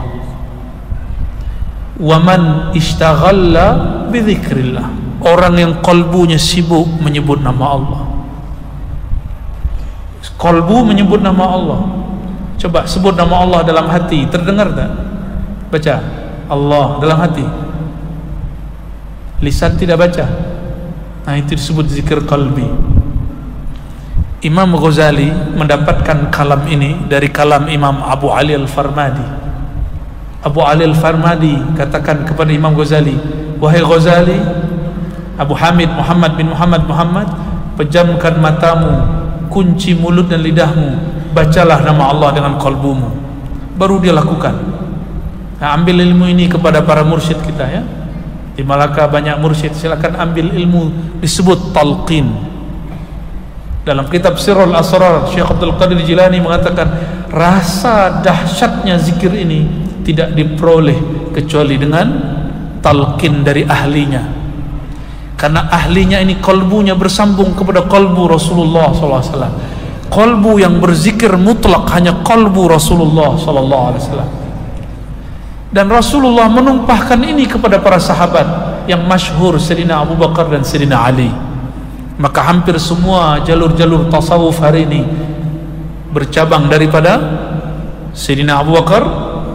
Wa man ishtaghalla bi dzikrillah. Orang yang kolbunya sibuk menyebut nama Allah. Kolbu menyebut nama Allah. Coba sebut nama Allah dalam hati, terdengar tak? Baca Allah dalam hati, lisan tidak baca. Nah, itu disebut zikir qalbi. Imam Ghazali mendapatkan kalam ini dari kalam Imam Abu Ali Al-Farmadi. Abu Ali Al-Farmadi katakan kepada Imam Ghazali, wahai Ghazali, Abu Hamid Muhammad bin Muhammad, pejamkan matamu, kunci mulut dan lidahmu, bacalah nama Allah dengan kalbumu. Baru dia lakukan. Nah, ambil ilmu ini kepada para mursyid kita ya. Di Malaka banyak mursyid, silakan ambil ilmu, disebut talqin. Dalam kitab Sirrul Asrar, Syekh Abdul Qadir Jilani mengatakan, rasa dahsyatnya zikir ini tidak diperoleh kecuali dengan talqin dari ahlinya. Karena ahlinya ini kolbunya bersambung kepada kolbu Rasulullah SAW. Kolbu yang berzikir mutlak hanya kolbu Rasulullah SAW. Dan Rasulullah menumpahkan ini kepada para sahabat. yang masyhur Sayyidina Abu Bakar dan Sayyidina Ali. Maka hampir semua jalur-jalur tasawuf hari ini bercabang daripada Sayyidina Abu Bakar.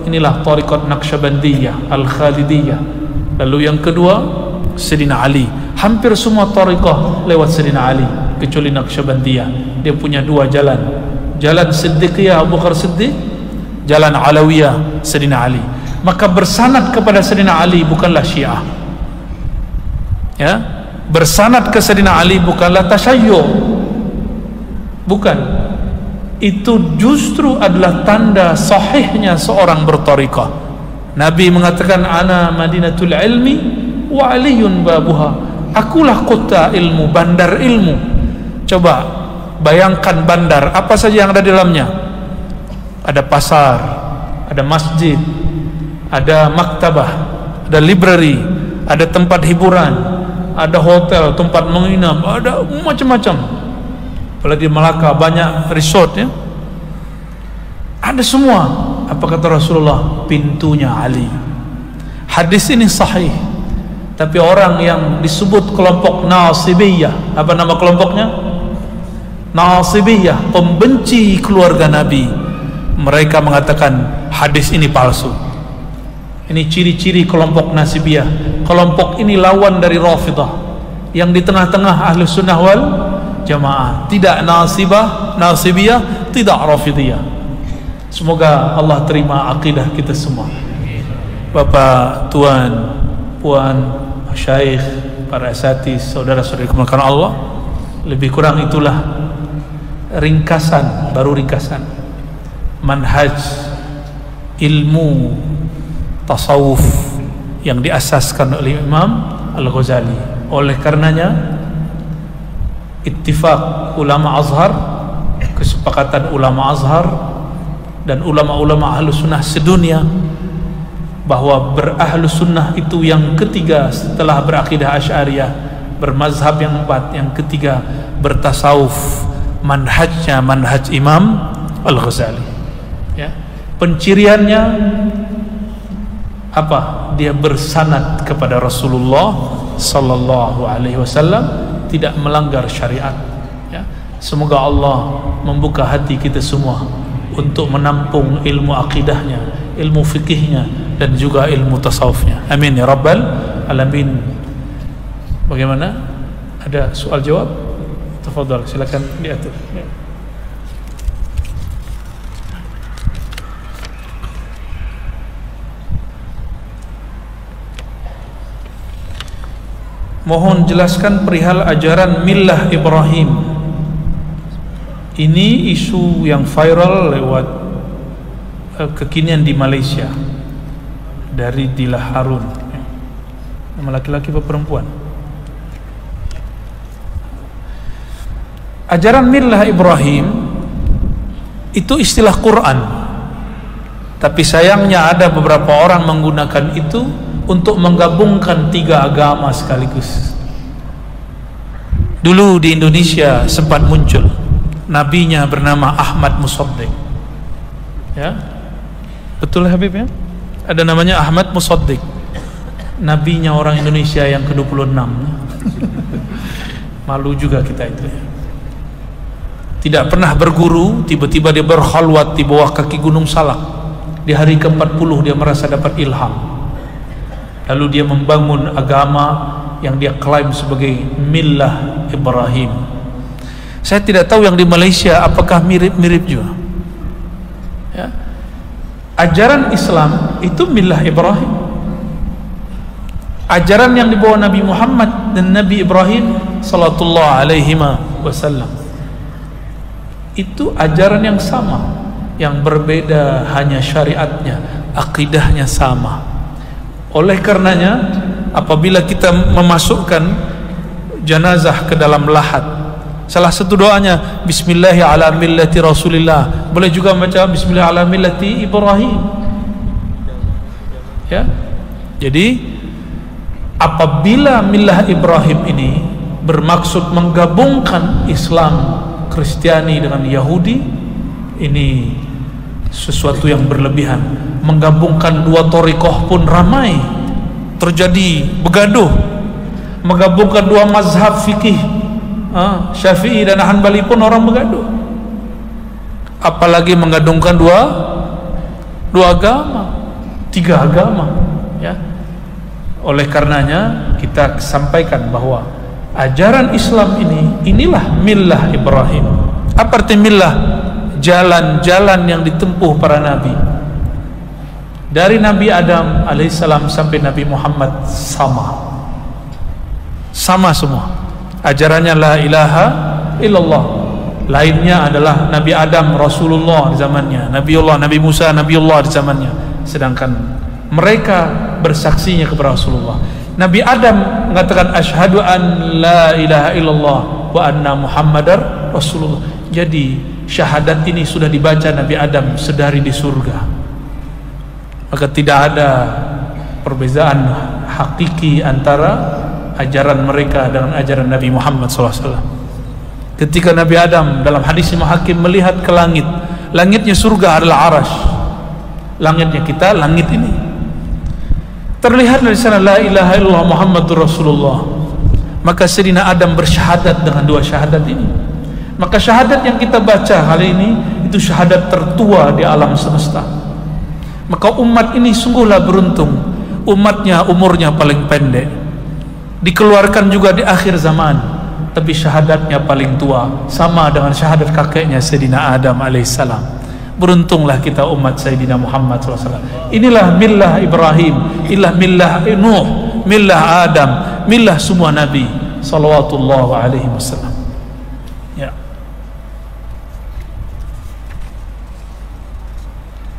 Inilah tariqat Naqsyabandiyah, Al-Khalidiyah. Lalu yang kedua Sayyidina Ali. Hampir semua tariqah lewat Sayyidina Ali kecuali Naqsyabandiyah. Dia punya dua jalan. Jalan Siddiqiyah Abu Bakar Siddiq, jalan Alawiyah Sayyidina Ali. Maka bersanad kepada Sayyidina Ali bukanlah Syiah. Ya, bersanad ke Sayyidina Ali bukanlah tasyayyu'. Bukan. Itu justru adalah tanda sahihnya seorang bertariqah. Nabi mengatakan ana madinatul ilmi wa aliyun babuha. Akulah kota ilmu, bandar ilmu. Coba bayangkan bandar, apa saja yang ada di dalamnya? Ada pasar, ada masjid, ada maktabah, ada library, ada tempat hiburan, ada hotel, tempat menginap, ada macam-macam. Apalagi di Melaka banyak resort ya. Ada semua. Apa kata Rasulullah? Pintunya Ali. Hadis ini sahih. Tapi orang yang disebut kelompok Nasibiyah, apa nama kelompoknya? Nasibiyah, pembenci keluarga Nabi. Mereka mengatakan hadis ini palsu. Ini ciri-ciri kelompok Nasibiyah. Kelompok ini lawan dari Rafidah, yang di tengah-tengah Ahlus Sunnah wal Jamaah. Tidak Nasibiyah, tidak Rafidiyah. Semoga Allah terima akidah kita semua. Bapak, Tuan, Puan, Syaikh, para asatiz, saudara-saudari kemuliaan Allah, lebih kurang itulah ringkasan, baru ringkasan manhaj ilmu tasawuf yang diasaskan oleh Imam Al-Ghazali. Oleh karenanya ittifaq ulama Azhar, kesepakatan ulama Azhar dan ulama-ulama Ahlus Sunnah sedunia bahwa berahlus sunnah itu yang ketiga setelah berakidah Asy'ariyah, bermazhab yang empat, yang ketiga bertasawuf, manhajnya manhaj Imam Al-Ghazali. Ya, penciriannya apa? Dia bersanad kepada Rasulullah sallallahu alaihi wasallam, tidak melanggar syariat. Ya, semoga Allah membuka hati kita semua untuk menampung ilmu akidahnya, ilmu fikihnya, dan juga ilmu tasawufnya. Amin ya rabbal alamin. Bagaimana? Ada soal jawab? Tafadhal, silakan diatur. Ya. Mohon jelaskan perihal ajaran millah Ibrahim. Ini isu yang viral lewat kekinian di Malaysia dari Dila Harun. Nama laki-laki atau perempuan? Ajaran millah Ibrahim itu istilah Quran, tapi sayangnya ada beberapa orang menggunakan itu untuk menggabungkan tiga agama sekaligus. Dulu di Indonesia sempat muncul, nabinya bernama Ahmad Musaddiq. Ya, betul Habib ya? Ada namanya Ahmad Musaddiq, nabinya orang Indonesia yang ke-26. Malu juga kita itu ya. Tidak pernah berguru, tiba-tiba dia berkhalwat di bawah kaki Gunung Salak. Di hari ke-40 dia merasa dapat ilham. Lalu dia membangun agama yang dia klaim sebagai millah Ibrahim. Saya tidak tahu yang di Malaysia apakah mirip-mirip juga. Ya. Ajaran Islam itu millah Ibrahim. Ajaran yang dibawa Nabi Muhammad dan Nabi Ibrahim sallallahu alaihi wasallam itu ajaran yang sama, yang berbeda hanya syariatnya, akidahnya sama. Oleh karenanya apabila kita memasukkan jenazah ke dalam lahat, salah satu doanya Bismillahi ala millati Rasulillah. Boleh juga baca Bismillah ala millati Ibrahim. Ya. Jadi apabila millah Ibrahim ini bermaksud menggabungkan Islam, Kristiani dengan Yahudi, ini sesuatu yang berlebihan. Menggabungkan dua thariqah pun ramai. terjadi begaduh, menggabungkan dua mazhab fikih, Syafi'i dan Hanbali pun orang begaduh, apalagi menggabungkan dua agama, tiga agama, ya. Oleh karenanya kita sampaikan bahwa ajaran Islam inilah millah Ibrahim. Apa arti millah? Jalan-jalan yang ditempuh para nabi, dari Nabi Adam alaihissalam sampai Nabi Muhammad, sama semua ajarannya la ilaha illallah. Lainnya adalah Nabi Adam Rasulullah di zamannya, Nabiullah Nabi Musa Nabiullah di zamannya, sedangkan mereka bersaksinya kepada Rasulullah. Nabi Adam mengatakan asyhadu an la ilaha illallah wa anna Muhammadar Rasulullah. Jadi syahadat ini sudah dibaca Nabi Adam sedari di surga. Maka tidak ada perbezaan hakiki antara ajaran mereka dengan ajaran Nabi Muhammad SAW. Ketika Nabi Adam dalam hadis Imam Hakim melihat ke langit, langitnya surga adalah arash, langitnya kita, langit ini terlihat dari sana la ilaha illallah Muhammadur Rasulullah. Maka Sayyidina Adam bersyahadat dengan dua syahadat ini. Maka syahadat yang kita baca kali ini itu syahadat tertua di alam semesta. Maka umat ini sungguhlah beruntung, umatnya umurnya paling pendek, dikeluarkan juga di akhir zaman, tapi syahadatnya paling tua, sama dengan syahadat kakeknya Sayyidina Adam alaihissalam. Beruntunglah kita umat Sayyidina Muhammad SAW. Inilah millah Ibrahim, inilah millah Nuh, millah Adam, millah semua Nabi sallallahu alaihi wasallam. Ya.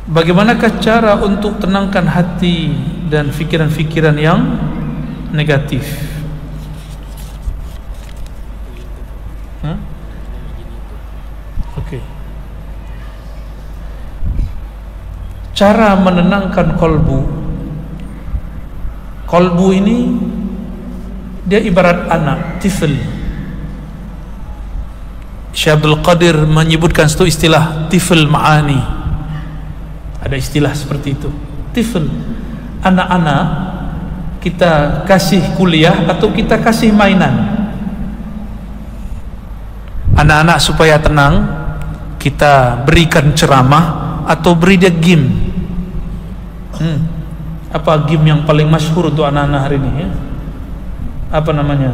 Bagaimanakah cara untuk tenangkan hati dan fikiran-fikiran yang negatif? Oke. Cara menenangkan kolbu ini dia ibarat anak, tifl. Syekh Abdul Qadir menyebutkan satu istilah tifl ma'ani. Ada istilah seperti itu, tifl. Anak-anak kita kasih kuliah atau kita kasih mainan. Anak-anak supaya tenang kita berikan ceramah atau beri dia game. Apa game yang paling masyhur untuk anak-anak hari ini, ya? Apa namanya?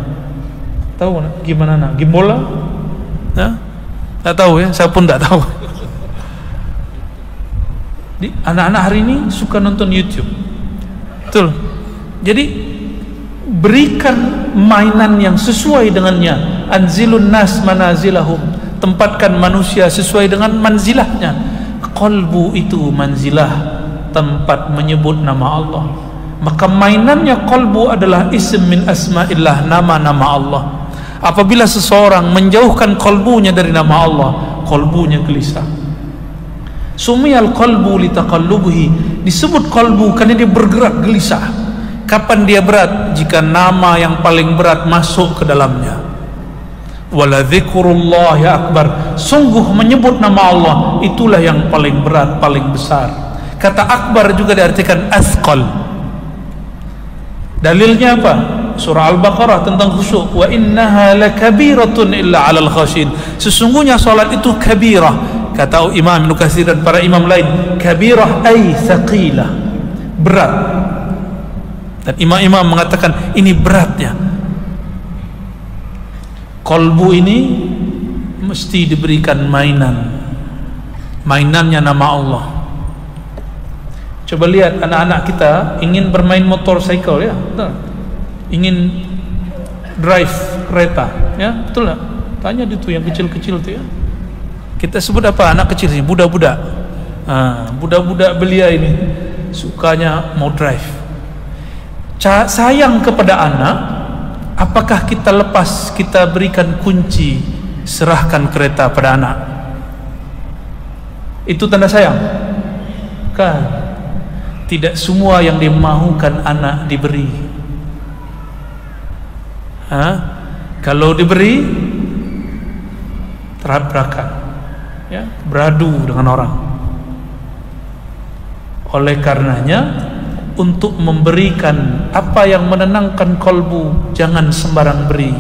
Tahu gimana anak? Game bola? Ya? Tak tahu, ya? Saya pun tak tahu. Anak-anak hari ini suka nonton YouTube. Betul. Jadi berikan mainan yang sesuai dengannya. Anzilun nas manazilahum. Tempatkan manusia sesuai dengan manzilahnya. Qalbu itu manzilah, tempat menyebut nama Allah. Maka mainannya qalbu adalah ism min asma'illah, nama-nama Allah. Apabila seseorang menjauhkan qalbunya dari nama Allah, qalbunya gelisah. Sumiyal qalbu litaqallubihi, disebut qalbu karena dia bergerak gelisah. Kapan dia berat? Jika nama yang paling berat masuk ke dalamnya. Wala dzikrullahi akbar, sungguh menyebut nama Allah itulah yang paling berat, paling besar. Kata akbar juga diartikan asqal. Dalilnya apa? Surah Al-Baqarah tentang khusyuk. Wa innaha lakabiratun illa 'alal khashin. Sesungguhnya salat itu kabirah. Kata Imam Ibnu Katsir dan para imam lain, kabirah ay thaqilah, berat. Dan imam-imam mengatakan ini beratnya. Kolbu ini mesti diberikan mainan. Mainannya nama Allah. Coba lihat anak-anak kita ingin bermain motorcycle, ya, betul. Ingin drive kereta, ya, betul lah. Tanya itu yang kecil-kecil itu, ya. Kita sebut apa anak kecil ini? Budak-budak. Budak-budak belia ini sukanya mau drive. Sayang kepada anak. Apakah kita lepas, kita berikan kunci, serahkan kereta pada anak? Itu tanda sayang? Kan? Tidak semua yang dimahukan anak diberi. Kalau diberi, terhadap-hadapan, ya, beradu dengan orang. Oleh karenanya, untuk memberikan apa yang menenangkan kolbu, jangan sembarang beri.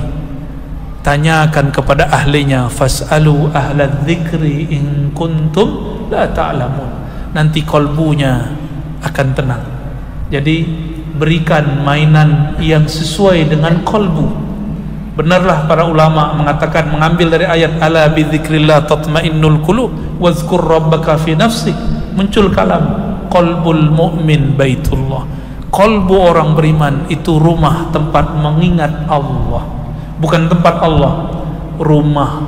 Tanyakan kepada ahlinya, fas'alu ahlal dzikri in kuntum la ta'lamun. Nanti kolbunya akan tenang. Jadi berikan mainan yang sesuai dengan kolbu. Benarlah para ulama mengatakan, mengambil dari ayat ala bi dzikrillah tatmainnul qulub wazkur rabbaka fi nafsik, muncul kalam qalbul mu'min baitullah. Kolbu orang beriman itu rumah tempat mengingat Allah. Bukan tempat Allah, rumah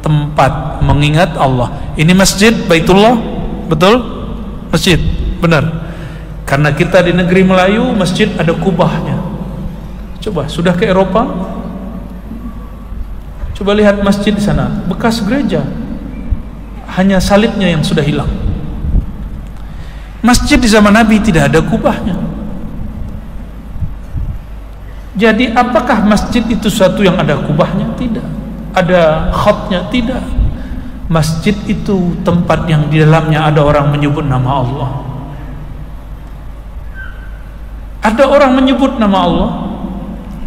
tempat mengingat Allah. Ini masjid Baitullah, betul? Masjid, benar. Karena kita di negeri Melayu, masjid ada kubahnya. Coba, sudah ke Eropa? Coba lihat masjid di sana, bekas gereja. Hanya salibnya yang sudah hilang. Masjid di zaman Nabi tidak ada kubahnya. Jadi apakah masjid itu suatu yang ada kubahnya? Tidak. Ada khatnya? Tidak. Masjid itu tempat yang di dalamnya ada orang menyebut nama Allah. Ada orang menyebut nama Allah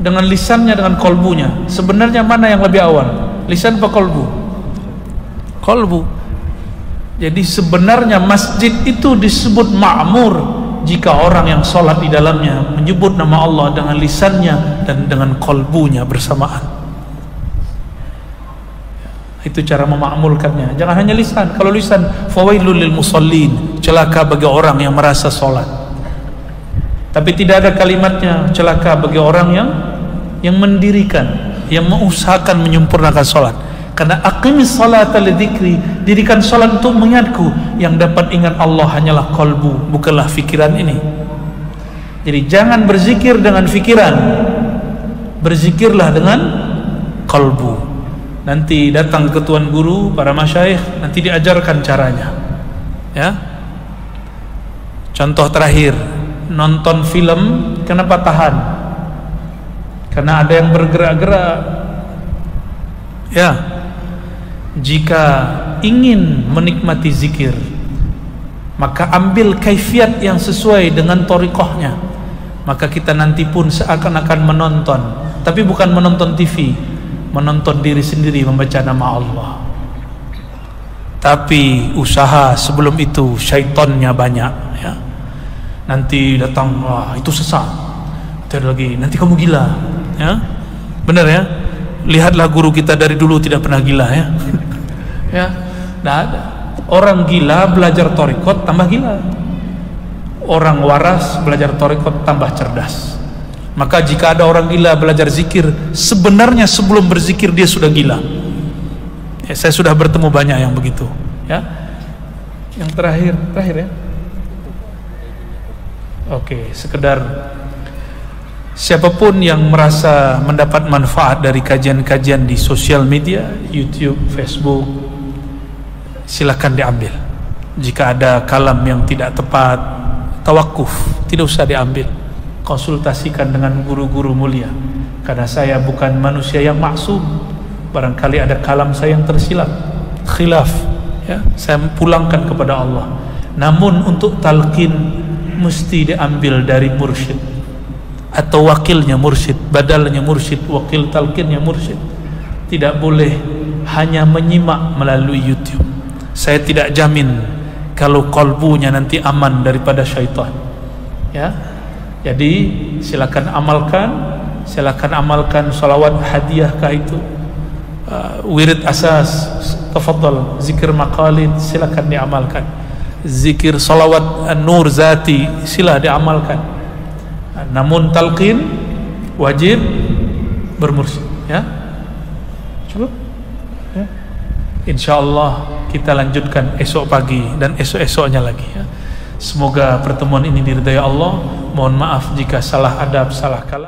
dengan lisannya, dengan kolbunya. Sebenarnya mana yang lebih awal? Lisan atau kolbu? Kolbu. Jadi sebenarnya masjid itu disebut ma'mur jika orang yang sholat di dalamnya menyebut nama Allah dengan lisannya dan dengan kolbunya bersamaan. Itu cara memakmulkannya. Jangan hanya lisan. Kalau lisan, fawailul lil musallin, celaka bagi orang yang merasa sholat. Tapi tidak ada kalimatnya, celaka bagi orang yang mendirikan, yang mengusahakan menyempurnakan sholat. Karena aqimis salata lidzikri, dirikan salat untuk mengingatku. Yang dapat ingat Allah hanyalah kolbu, bukanlah fikiran ini. Jadi jangan berzikir dengan fikiran, berzikirlah dengan kolbu. Nanti datang ke tuan guru, para masyayikh, nanti diajarkan caranya. Ya. Contoh terakhir, nonton film, kenapa tahan? Karena ada yang bergerak-gerak. Ya. Jika ingin menikmati zikir, maka ambil kaifiat yang sesuai dengan thariqahnya. Maka kita nanti pun seakan-akan menonton, tapi bukan menonton TV, menonton diri sendiri membaca nama Allah. Tapi usaha sebelum itu syaitannya banyak, ya. Nanti datang, wah itu sesat, ada lagi, nanti kamu gila, ya. Benar ya? Lihatlah guru kita dari dulu tidak pernah gila, ya. Ya, tidak ada. Orang gila belajar thariqat tambah gila. Orang waras belajar thariqat tambah cerdas. Maka jika ada orang gila belajar zikir, sebenarnya sebelum berzikir dia sudah gila. Ya, saya sudah bertemu banyak yang begitu. Ya, yang terakhir ya. Oke, sekedar siapapun yang merasa mendapat manfaat dari kajian-kajian di sosial media, YouTube, Facebook, silakan diambil. Jika ada kalam yang tidak tepat, tawakuf, tidak usah diambil. Konsultasikan dengan guru-guru mulia. Karena saya bukan manusia yang maksum. Barangkali ada kalam saya yang tersilap, khilaf, ya, saya pulangkan kepada Allah. Namun untuk talqin mesti diambil dari mursyid atau wakilnya mursyid, badalnya mursyid, wakil talqinnya mursyid. Tidak boleh hanya menyimak melalui YouTube. Saya tidak jamin kalau kolbunya nanti aman daripada syaitan, ya. Jadi silakan amalkan salawat hadiahkah itu, wirid asas, tafadhal, zikir maqalid silakan diamalkan, zikir salawat an-nur zati sila diamalkan. Namun talqin wajib bermursyid, ya. Cukup, ya. Insyaallah kita lanjutkan esok pagi dan esok-esoknya lagi, ya. Semoga pertemuan ini diridai Allah. Mohon maaf jika salah adab, salah kalam.